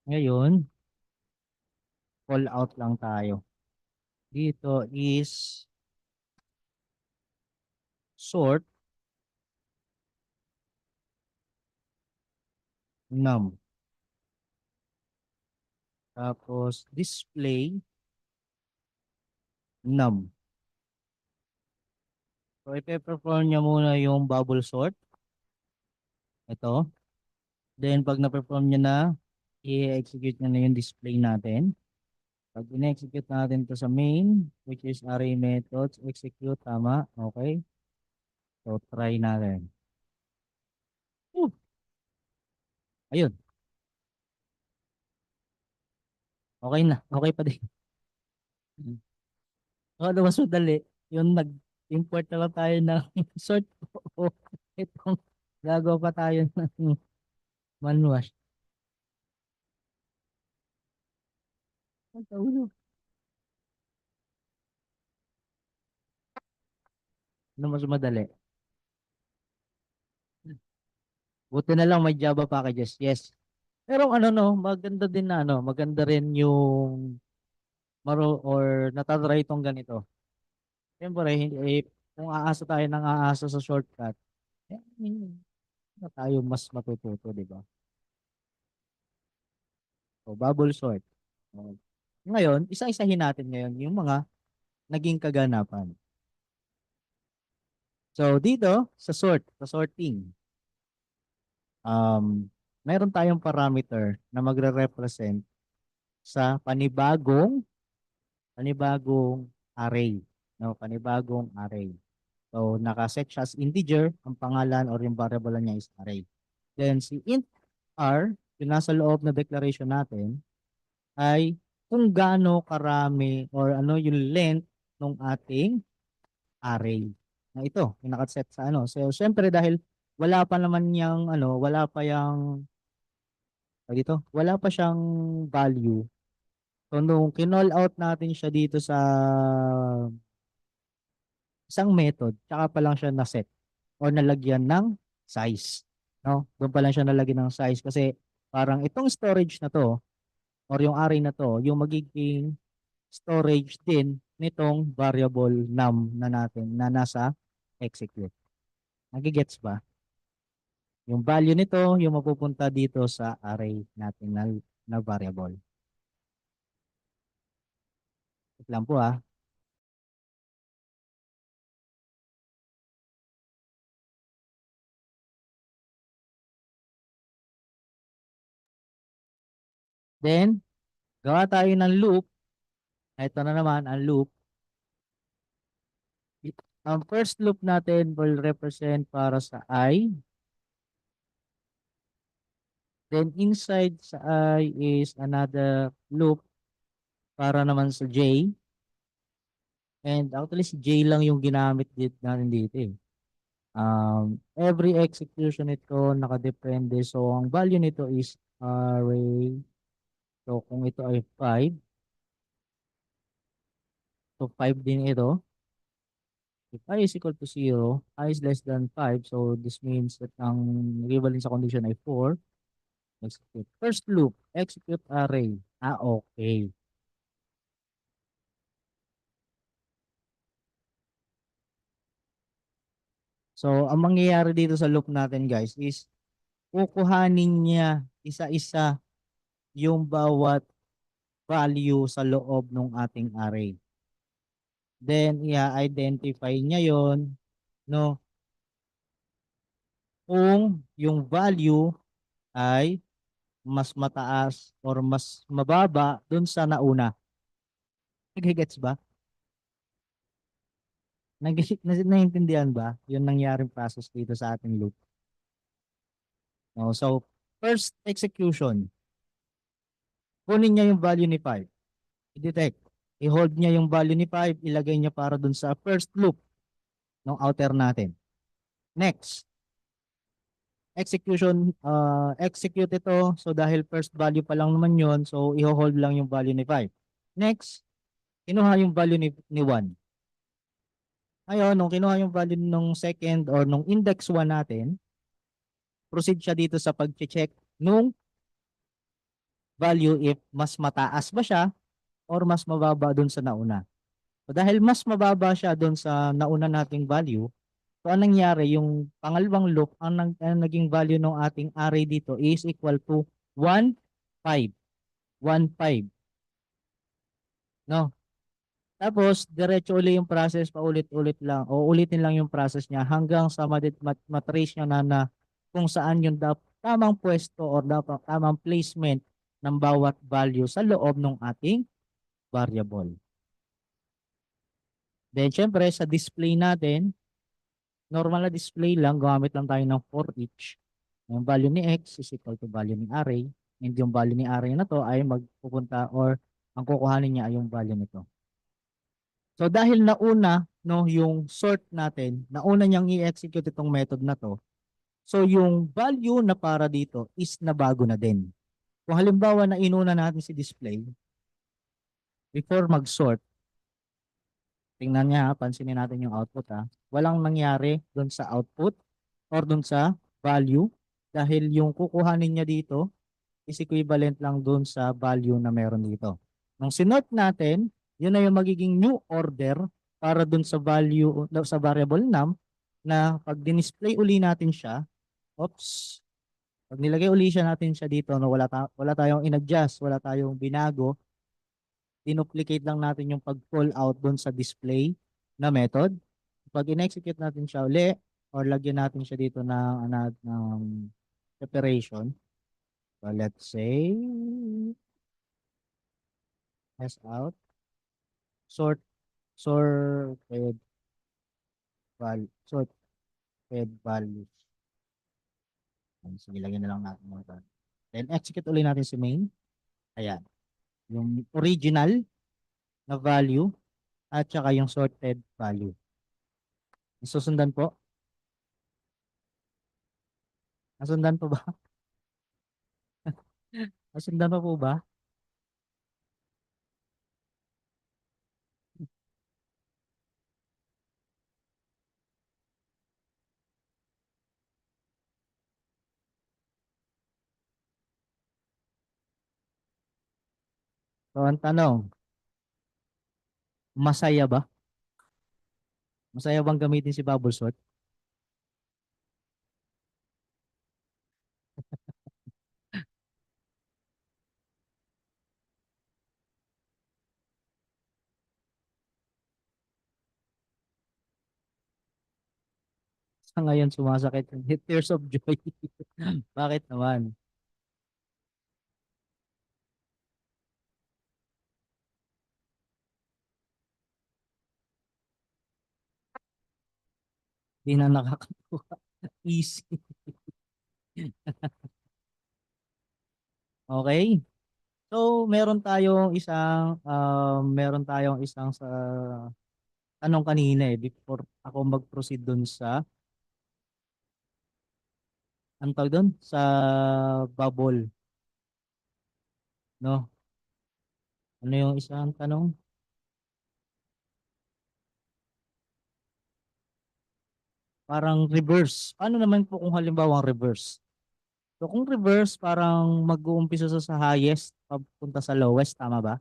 ngayon, call out lang tayo. Dito is sort num. Tapos, display num. So, ipe-perform niya muna yung bubble sort. Ito. Then, pag na-perform niya na, i-execute niya na yung display natin. Pag in-execute natin to sa main, which is array methods, execute, tama. Okay. So, try natin. Uh, ayun. Okay na. Okay pa din. Ano mas madali. Yung nag-import na lang tayo ng sort o itong gagawa pa tayo ng manual. Ang tawlo. Ano mas madali? Buti na lang may Java packages. Yes. Pero ano no, maganda din na ano, maganda rin yung maro or natatry itong ganito. Siyempre, kung aasa tayo ng aasa sa shortcut, hindi na tayo mas matututo, di ba? So, bubble sort. So, ngayon, isa-isahin natin ngayon yung mga naging kaganapan. So, dito, sa sorting, um, meron tayong parameter na magre-represent sa panibagong array. No, panibagong array. So, nakaset siya as integer, ang pangalan or yung variable niya is array. Then, si int r, yung nasa loob na declaration natin, ay kung gaano karami or ano yung length ng ating array. Na ito, yung nakaset sa ano. So, syempre dahil wala pa naman yung ano, wala pa siyang value. So, nung kinall out natin siya dito sa isang method, tsaka pa lang siya na-set or nalagyan ng size. No? Doon pa lang siya nalagyan ng size kasi parang itong storage na to or yung array na to, yung magiging storage din nitong variable num na natin na nasa execute. Nagigets ba? Yung value nito, yung mapupunta dito sa array natin na variable. Ito lang po ah. Then, gawa tayo ng loop. Ito na naman ang loop. Ang first loop natin will represent para sa I. Then inside sa I is another loop para naman sa J. And actually si J lang yung ginamit natin dito eh. Every execution nito nakadepende. So ang value nito is array. So kung ito ay 5, so 5 din ito. If I is equal to 0, I is less than 5. So this means that ang equivalent sa condition ay 4. Execute. First loop, execute array. Ah, okay. So, ang mangyayari dito sa loop natin guys is kukuhanin niya isa-isa yung bawat value sa loob ng ating array. Then, i-identify niya yon, no, kung yung value ay mas mataas or mas mababa dun sa nauna. Nagigets ba? Naiintindihan ba yung nangyaring process dito sa ating loop? No? So, first execution, kunin niya yung value ni 5. I-detect. I-hold niya yung value ni 5, ilagay niya para dun sa first loop ng outer natin. Next, execution, execute ito. So, dahil first value pa lang naman yun, so, i-hold lang yung value ni 5. Next, kinuha yung value ni 1. Ngayon, nung kinuha yung value nung second or nung index 1 natin, proceed siya dito sa pag-check nung value if mas mataas ba siya or mas mababa dun sa nauna. So dahil mas mababa siya dun sa nauna nating value, so anong nangyari yung pangalawang loop, ang naging value ng ating array dito is equal to 1, 5. 1, 5. No? Tapos, diretso uli yung process, paulit-ulit lang, o ulitin lang yung process niya hanggang sa matrace niya na kung saan yung tamang pwesto or dapat tamang placement ng bawat value sa loob ng ating variable. Then, syempre, sa display natin, normal na display lang, gumamit lang tayo ng for each. Yung value ni x is equal to value ni array. And yung value ni array na to ay magpupunta or ang kukuhanin niya ay yung value nito. So dahil nauna no yung sort natin, nauna niyang i-execute itong method na to. So yung value na para dito is nabago na din. Kung halimbawa na inuna natin si display before mag-sort, tingnan niya, pansinin natin yung output ha. Walang nangyari doon sa output or doon sa value dahil yung kukuhanin niya dito is equivalent lang doon sa value na meron dito. Nung sinort natin, yun na yung magiging new order para doon sa value sa variable num na pag dinisplay uli natin siya, oops, pag nilagay uli siya natin siya dito no wala tayong inadjust, wala tayong binago, dinuplicate lang natin yung pag-call out doon sa display na method. Pag in-execute natin siya uli or lagyan natin siya dito ng separation. So let's say S out, sort, sorted values. Sige, lagyan na lang natin mga. Then execute ulit natin si main. Ayan. Yung original na value at saka yung sorted value. Susundan po. Nasundan po ba? Nasundan pa po ba? So, ang tanong, masaya ba? Masaya bang gamitin si bubble sort? Sa ngayon, sumasakit. Tears of joy. Bakit naman? Di na nakakatuwa. Easy. Okay. So, meron tayong isang sa tanong kanina before ako mag-proceed dun sa ang tawag dun sa bubble, no? Ano yung isang tanong? Parang reverse. Ano naman po kung halimbawa reverse? So, kung reverse, parang mag-uumpisa sa highest papunta sa lowest, tama ba?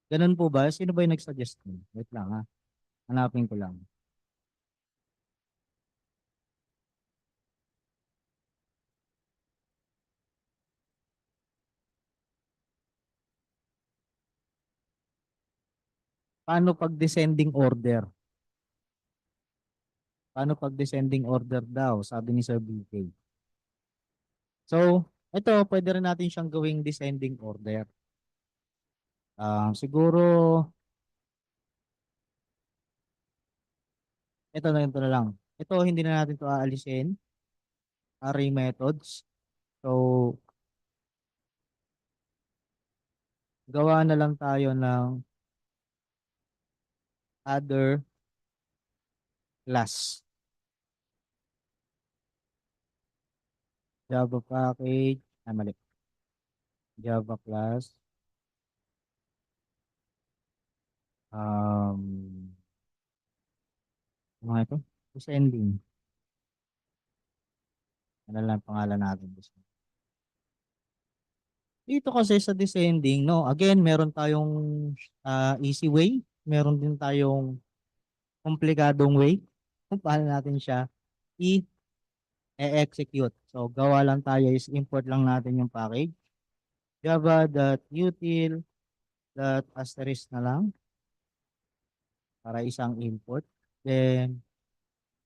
Ganun po ba? Sino ba yung nag-suggest nun? Wait lang ha. Hanapin ko lang. Paano pag descending order? Paano pag descending order daw? Sabi ni Sir BK. So, ito, pwede rin natin siyang gawing descending order. Siguro, ito na lang. Ito, hindi na natin to aalisin. Array methods. So, gawa na lang tayo ng other class. Java package. Mali. Java class. Um, ano ito? Descending. Ano lang pangalan natin? Dito kasi sa descending, no, again, meron tayong easy way, meron din tayong komplikadong way kung paano natin siya i-execute. So, gawa lang tayo is import lang natin yung package. Java.util.asterisk na lang para isang import. Then,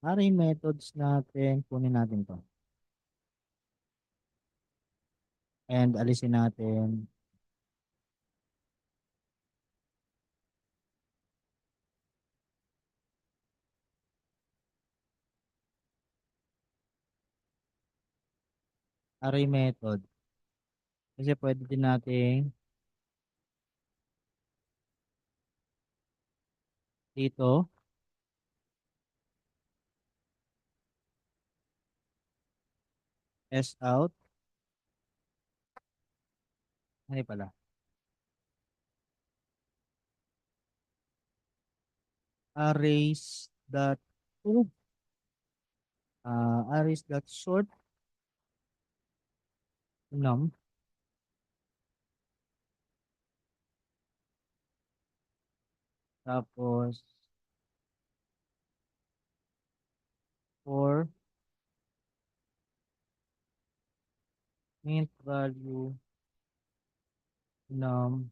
array methods natin, kunin natin to. And alisin natin array method. Kasi pwede din natin dito, s out. Ano pala? Arrays dot to arrays dot sort num, tapos for int value num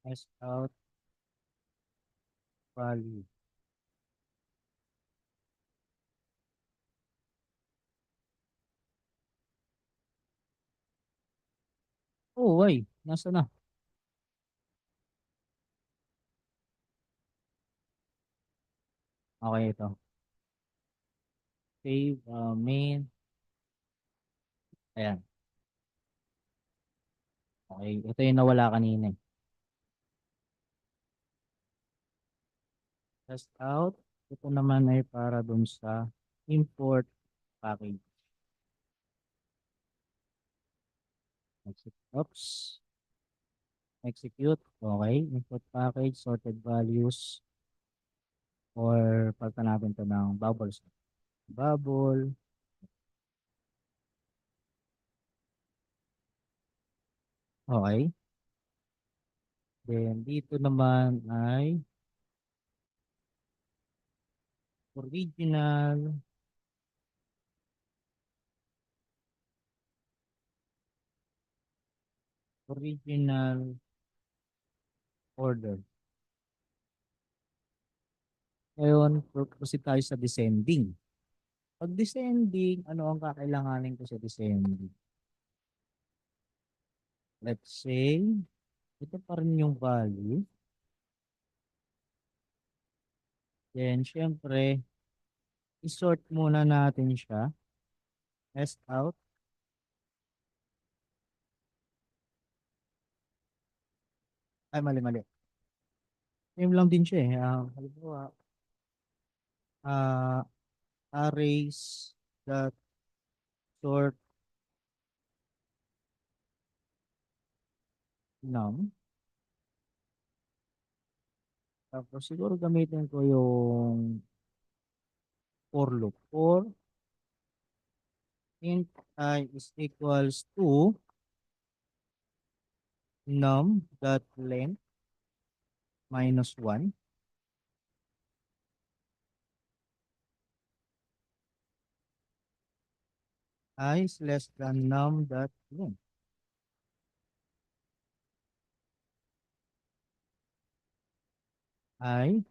s out value. Oh, why? Nasa na? Okay, ito. Save main. Ayan. Okay, ito yung nawala kanina. Test out. Ito naman ay para dun sa import package. Oops. Execute. Okay. Import package, sorted values. Or pagka natin to ng bubbles. Bubble. Okay. Then dito naman ay original original order. Ngayon, proceed tayo sa descending. Pag descending, ano ang kakailanganin ko sa descending? Let's say, ito pa rin yung value. Then, syempre, isort muna natin siya. S out. Ay, mali. Same lang din siya eh. Halimbawa, uh, arrays dot sort num. Tapos siguro gamitin ko yung for loop. For int I is equals to num dot length minus 1. I is less than num dot length. I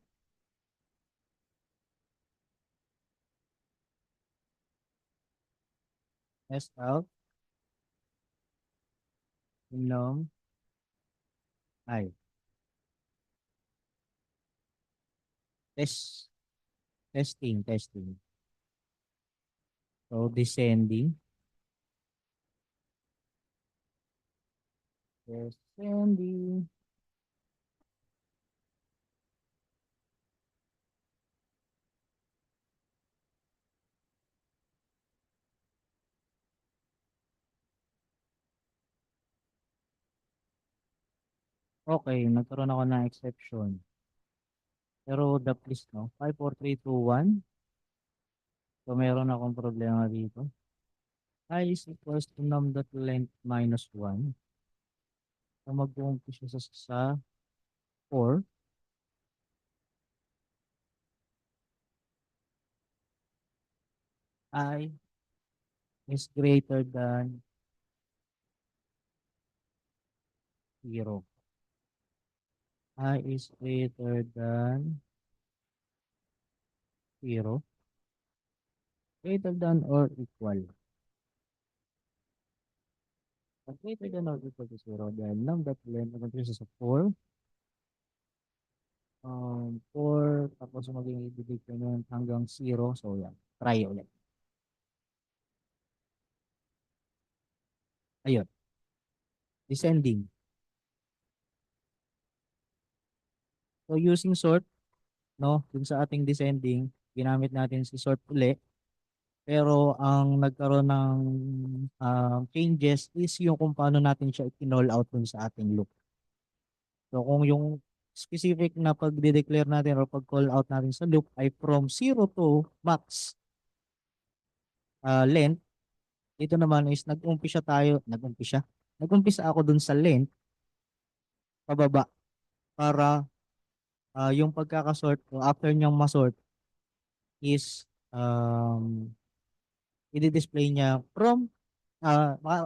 s out num I. Test, testing. So, descending. Okay, nagkaroon ako ng exception. Pero the please, no? 5, 4, 3, 2, 1. So, meron akong problema dito. I is equals to num dot length minus 1. So, mag-uumpisa sa 4. I is greater than 0. I is greater than 0. Greater than or equal. Pag greater than or equal to 0, then num dot length mag-uumpisa sa 4. 4, tapos maging i-divide ko nun hanggang 0. So, yan. Try ulit. Ayun. Descending. So, using sort, no, dun sa ating descending, ginamit natin si sort uli. Pero ang nagkaroon ng changes is yung kung paano natin siya i-null out dun sa ating loop. So, kung yung specific na pag-declare natin or pag-call out natin sa loop ay from 0 to max length, dito naman is nag-umpisa ako dun sa length pababa para yung pagkakasort o after niyang masort is i-display niya from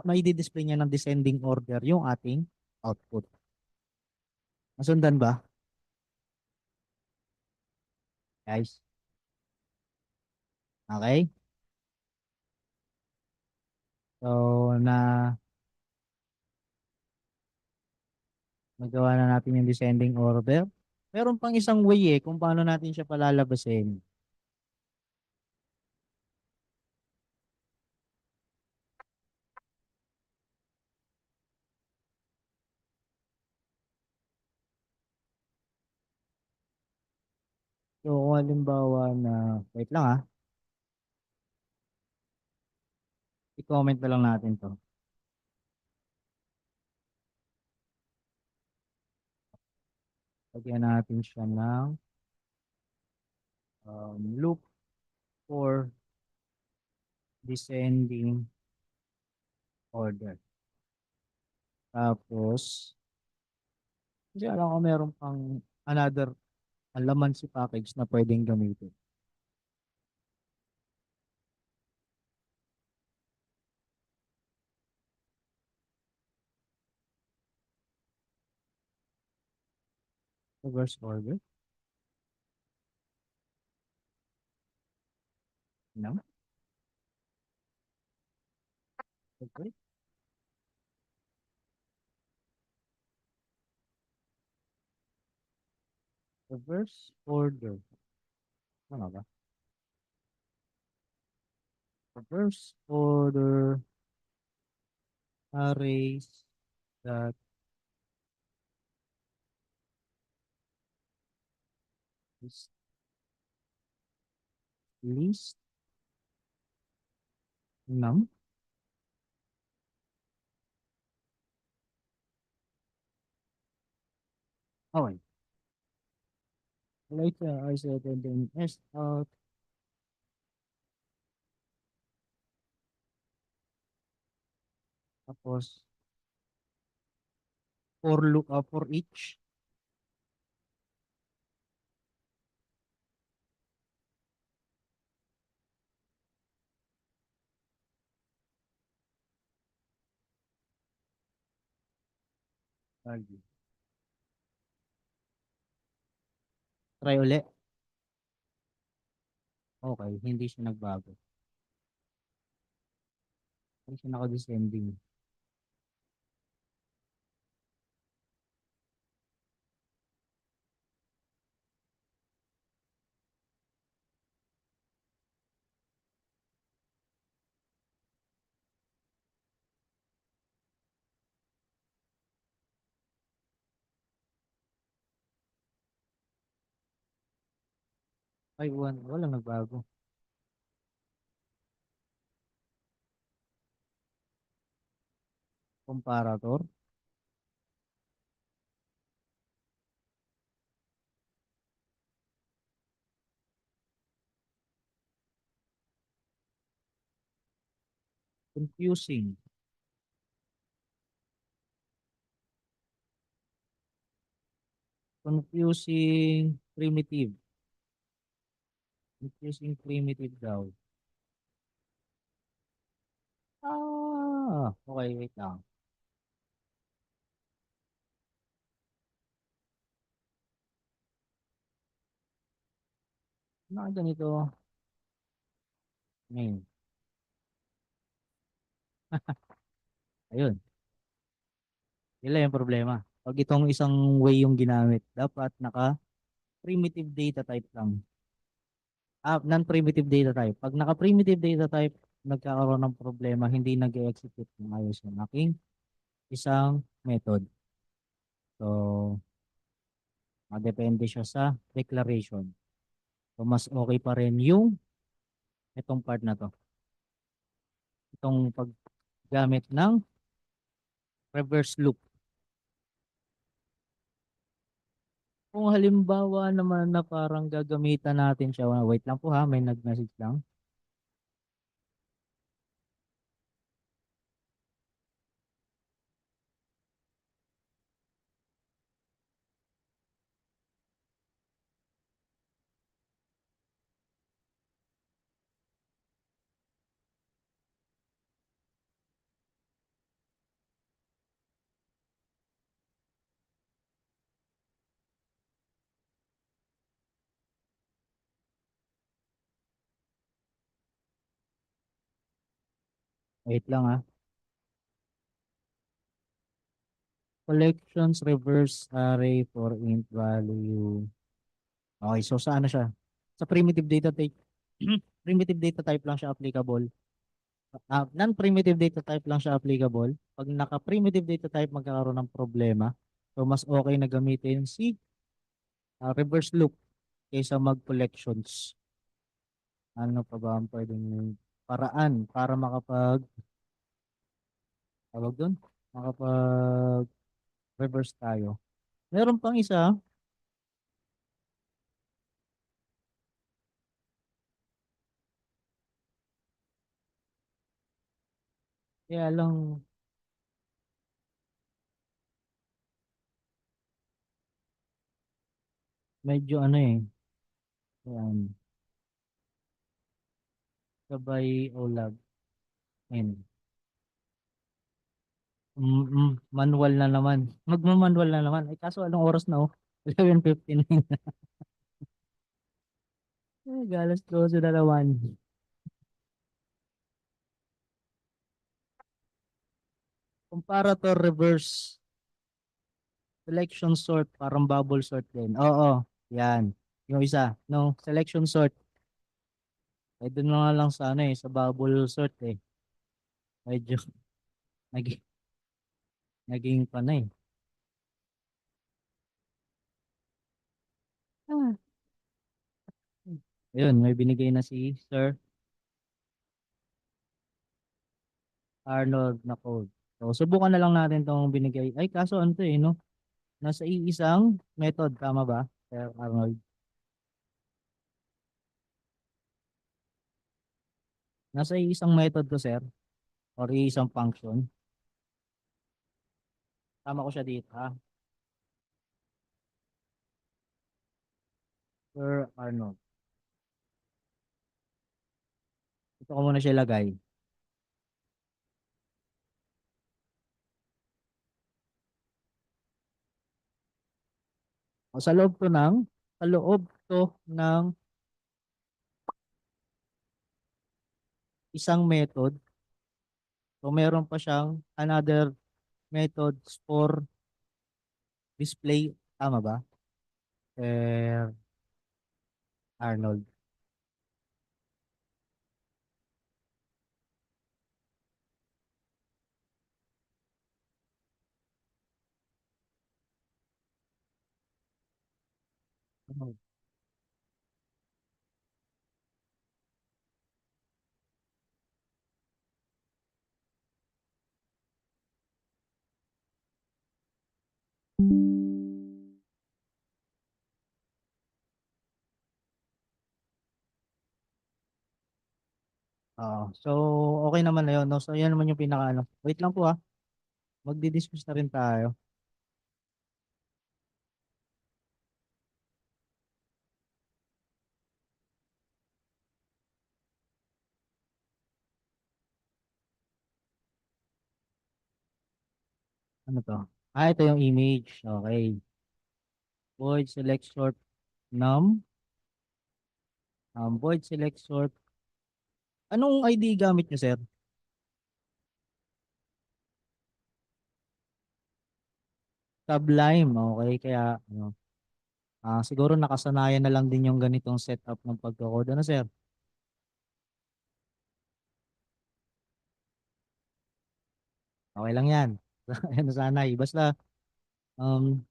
mai-display niya ng descending order yung ating output. Nasundan ba, guys? Okay? So, nagawa na natin yung descending order. Meron pang isang way kung paano natin siya palalabasin. So, kung halimbawa na, wait lang i-comment na lang natin to. Lagyan natin siya ng loop for descending order. Tapos, kasi alam ko meron pang another laman si package na pwedeng gamitin. Reverse order. No? Okay. Reverse order. Ano ba? Reverse order arrays that is least num. Okay. Later, I said and then S out. Tapos, for each. Value. Try ulit. Okay, hindi siya nagbago. Hindi siya naka-descending. 5-1, walang nagbago. Comparator, confusing, confusing primitive, confusing primitive daw. Okay, wait lang. Mga ganito, ngayon, ayun, yun yung problema. Pag itong isang way yung ginamit, dapat naka primitive data type lang. Non-primitive data type. Pag naka-primitive data type, nagkakaroon ng problema, hindi nag-execute ng ayos yung aking isang method. So, depende siya sa declaration. So, mas okay pa rin yung itong part na to. Itong paggamit ng reverse loop. Kung halimbawa naman na parang gagamitan natin siya, wait lang po ha, may nag-message lang. Wait lang ha. Collections reverse array for int value. Okay, so sa ano siya? Sa primitive data type, primitive data type lang siya applicable. Non-primitive data type lang siya applicable. Pag naka-primitive data type, magkakaroon ng problema. So, mas okay na gamitin si reverse loop kaysa mag-collections. Ano pa ba ang pwedeng paraan para tawag doon? Makapag-reverse tayo. Meron pang isa, kaya lang medyo ano eh, yan, sabay o log. Ayun. Manual na naman. Magma-manual na naman. Ay, kaso anong oras na oh? 11:59. Ay, galas 12 na naman. Comparator reverse selection sort, parang bubble sort din. Oo, yan. Yung isa, no, selection sort. Ay, doon na nga lang sa ano eh, sa bubble sort eh. Medyo naging, naging pa na eh. Ah. Ayun, may binigay na si Sir Arnold na code. So, subukan na lang natin tong binigay. Ay, kaso ano to eh, no? Nasa iisang method, tama ba, Sir Arnold? Nasa iisang method to, sir, or iisang function. Tama ko siya dito, ha? Sir Arnold. Ito ko muna siya ilagay. O, sa loob to ng isang method. So, meron pa siyang another methods for display. Tama ba? Sir Arnold. Ano? So, okay naman na yun, no? So, yan naman yung pinaka, ano. Wait lang po, magdi-discuss na rin tayo. Ano to? Ito yung image. Okay. Void select sort num. Void select sort. Anong ID gamit nyo, sir? Sublime. Okay. Kaya, ano, siguro nakasanayan na lang din yung ganitong setup ng pagkakode. Ano, sir? Okay lang yan. Ano sana eh. Basta, ano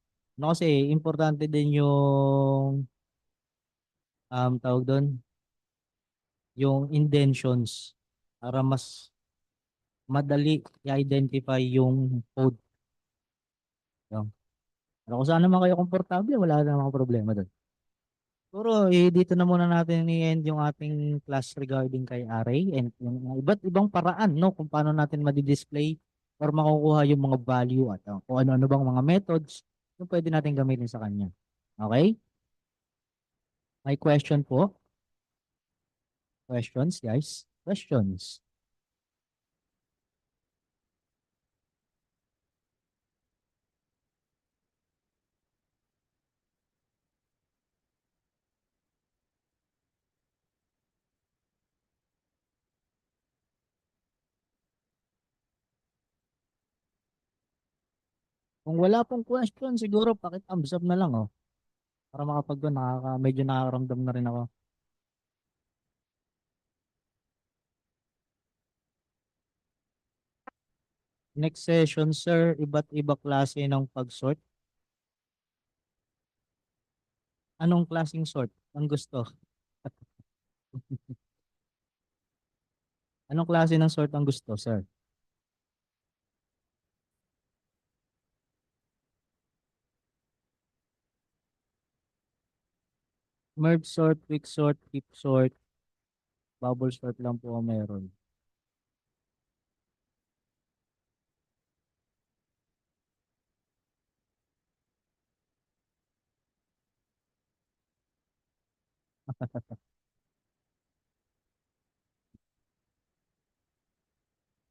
kasi, importante din yung, tawag doon, yung indentions para mas madali i-identify yung code. Yung, pero kung saan naman kayo komportable, wala na mga problema doon. Siguro, dito na muna natin i-end yung ating class regarding kay array and yung mga iba't ibang paraan, no, kung paano natin ma-display or makukuha yung mga value at kung ano-ano bang mga methods yung pwede natin gamitin sa kanya. Okay? May question po? Questions, guys? Questions? Kung wala pong question, siguro pakit-thumbs up na lang, para makapag medyo nakakaramdam na rin ako. Next session, sir, iba't iba klase ng pag-sort. Anong klaseng sort ang gusto? Anong klase ng sort ang gusto, sir? Merge sort, quick sort, keep sort, bubble sort lang po ang meron.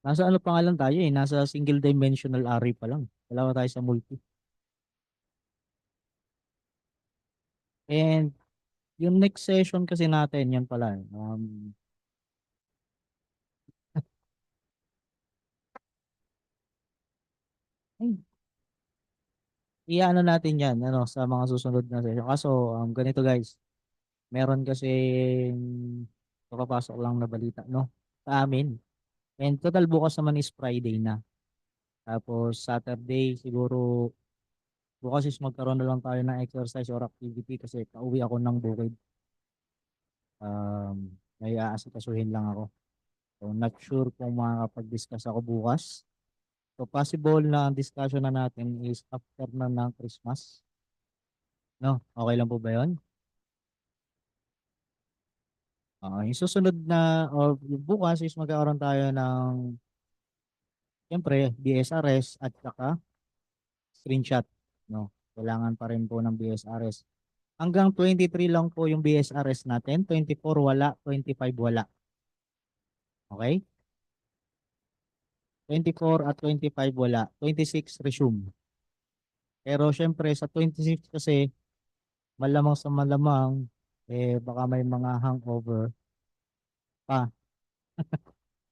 Nasa ano pa nga lang tayo eh, nasa single dimensional array pa lang. Wala pa tayo sa multi. And yung next session kasi natin, yan pala. Ay, i-ano natin yan sa mga susunod na session. Kaso, ganito guys, meron kasi papapasok lang na balita, no? Sa amin. And total bukas naman is Friday na. Tapos Saturday, siguro bukas is magkaroon na lang tayo ng exercise or activity kasi pauwi ako ng bukid. May aasikasuhin lang ako. So, not sure kung makakapag-discuss ako bukas. So, possible na ang discussion na natin is after na ng Christmas. No? Okay lang po ba yun? Yung susunod na, or yung bukas is magkakaroon tayo ng, siyempre, BSRS at saka screenshot. No? Kailangan pa rin po ng BSRS. Hanggang 23 lang po yung BSRS natin. 24 wala, 25 wala. Okay? 24 at 25 wala. 26 resume. Pero syempre sa 26 kasi malamang sa malamang baka may mga hangover pa.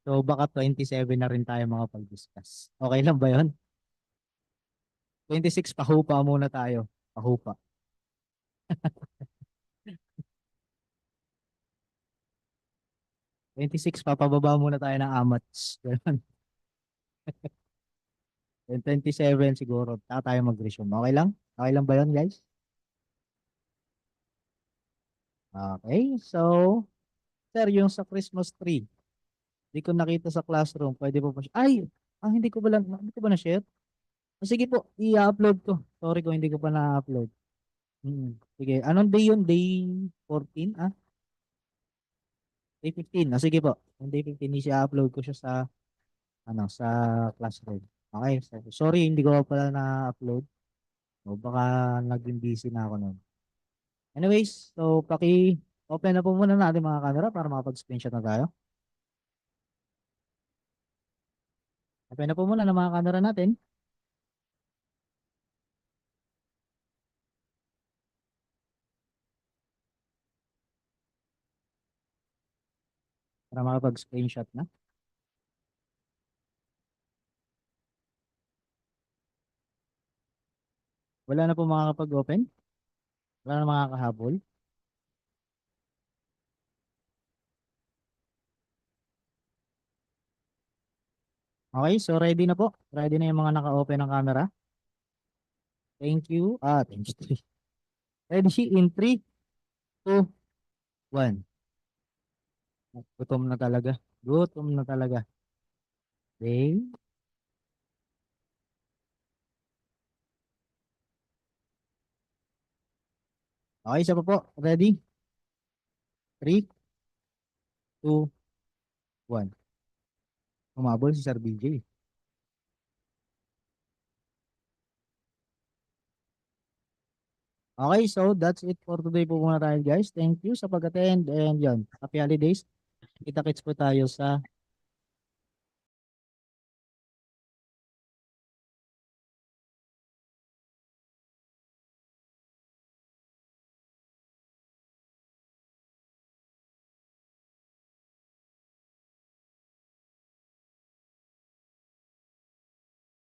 So baka 27 na rin tayo mga pag-discuss. Okay lang ba 'yon? 26 pahupa muna tayo. Pahupa. 26 papababa muna tayo ng amats. Ganun. Then 27 siguro tayo mag-resume. Okay lang? Okay lang ba 'yon, guys? Okay. So, sir, yung sa Christmas tree, hindi ko nakita sa classroom. Pwede po pa siya. Ay, hindi ko ba na-share? Sige po, i-upload ko. Sorry kung hindi ko pa na-upload. Sige, anong day yun? Day 14? Day 15. Sige po. Yung day 15, i-upload ko siya sa, sa classroom. Okay, sorry, hindi ko pa pala na-upload. O baka naging busy na ako nun. Anyways, so open na po muna natin mga camera para makapag-screenshot na tayo. Open na po muna ng mga camera natin para makapag-screenshot na. Wala na po makakapag-open. Wala na makakahabol. Okay, so ready na po. Ready na yung mga naka-open ng camera. Thank you. Thank you. Ready in 3, 2, 1. Gutom na talaga. Gutom na talaga. Okay. Okay, isa pa po. Ready? 3, 2, 1. Umabol si Sir BJ. Okay, so that's it for today po muna tayo guys. Thank you sa pag-attend and yon. Happy holidays. Kita-kits po tayo sa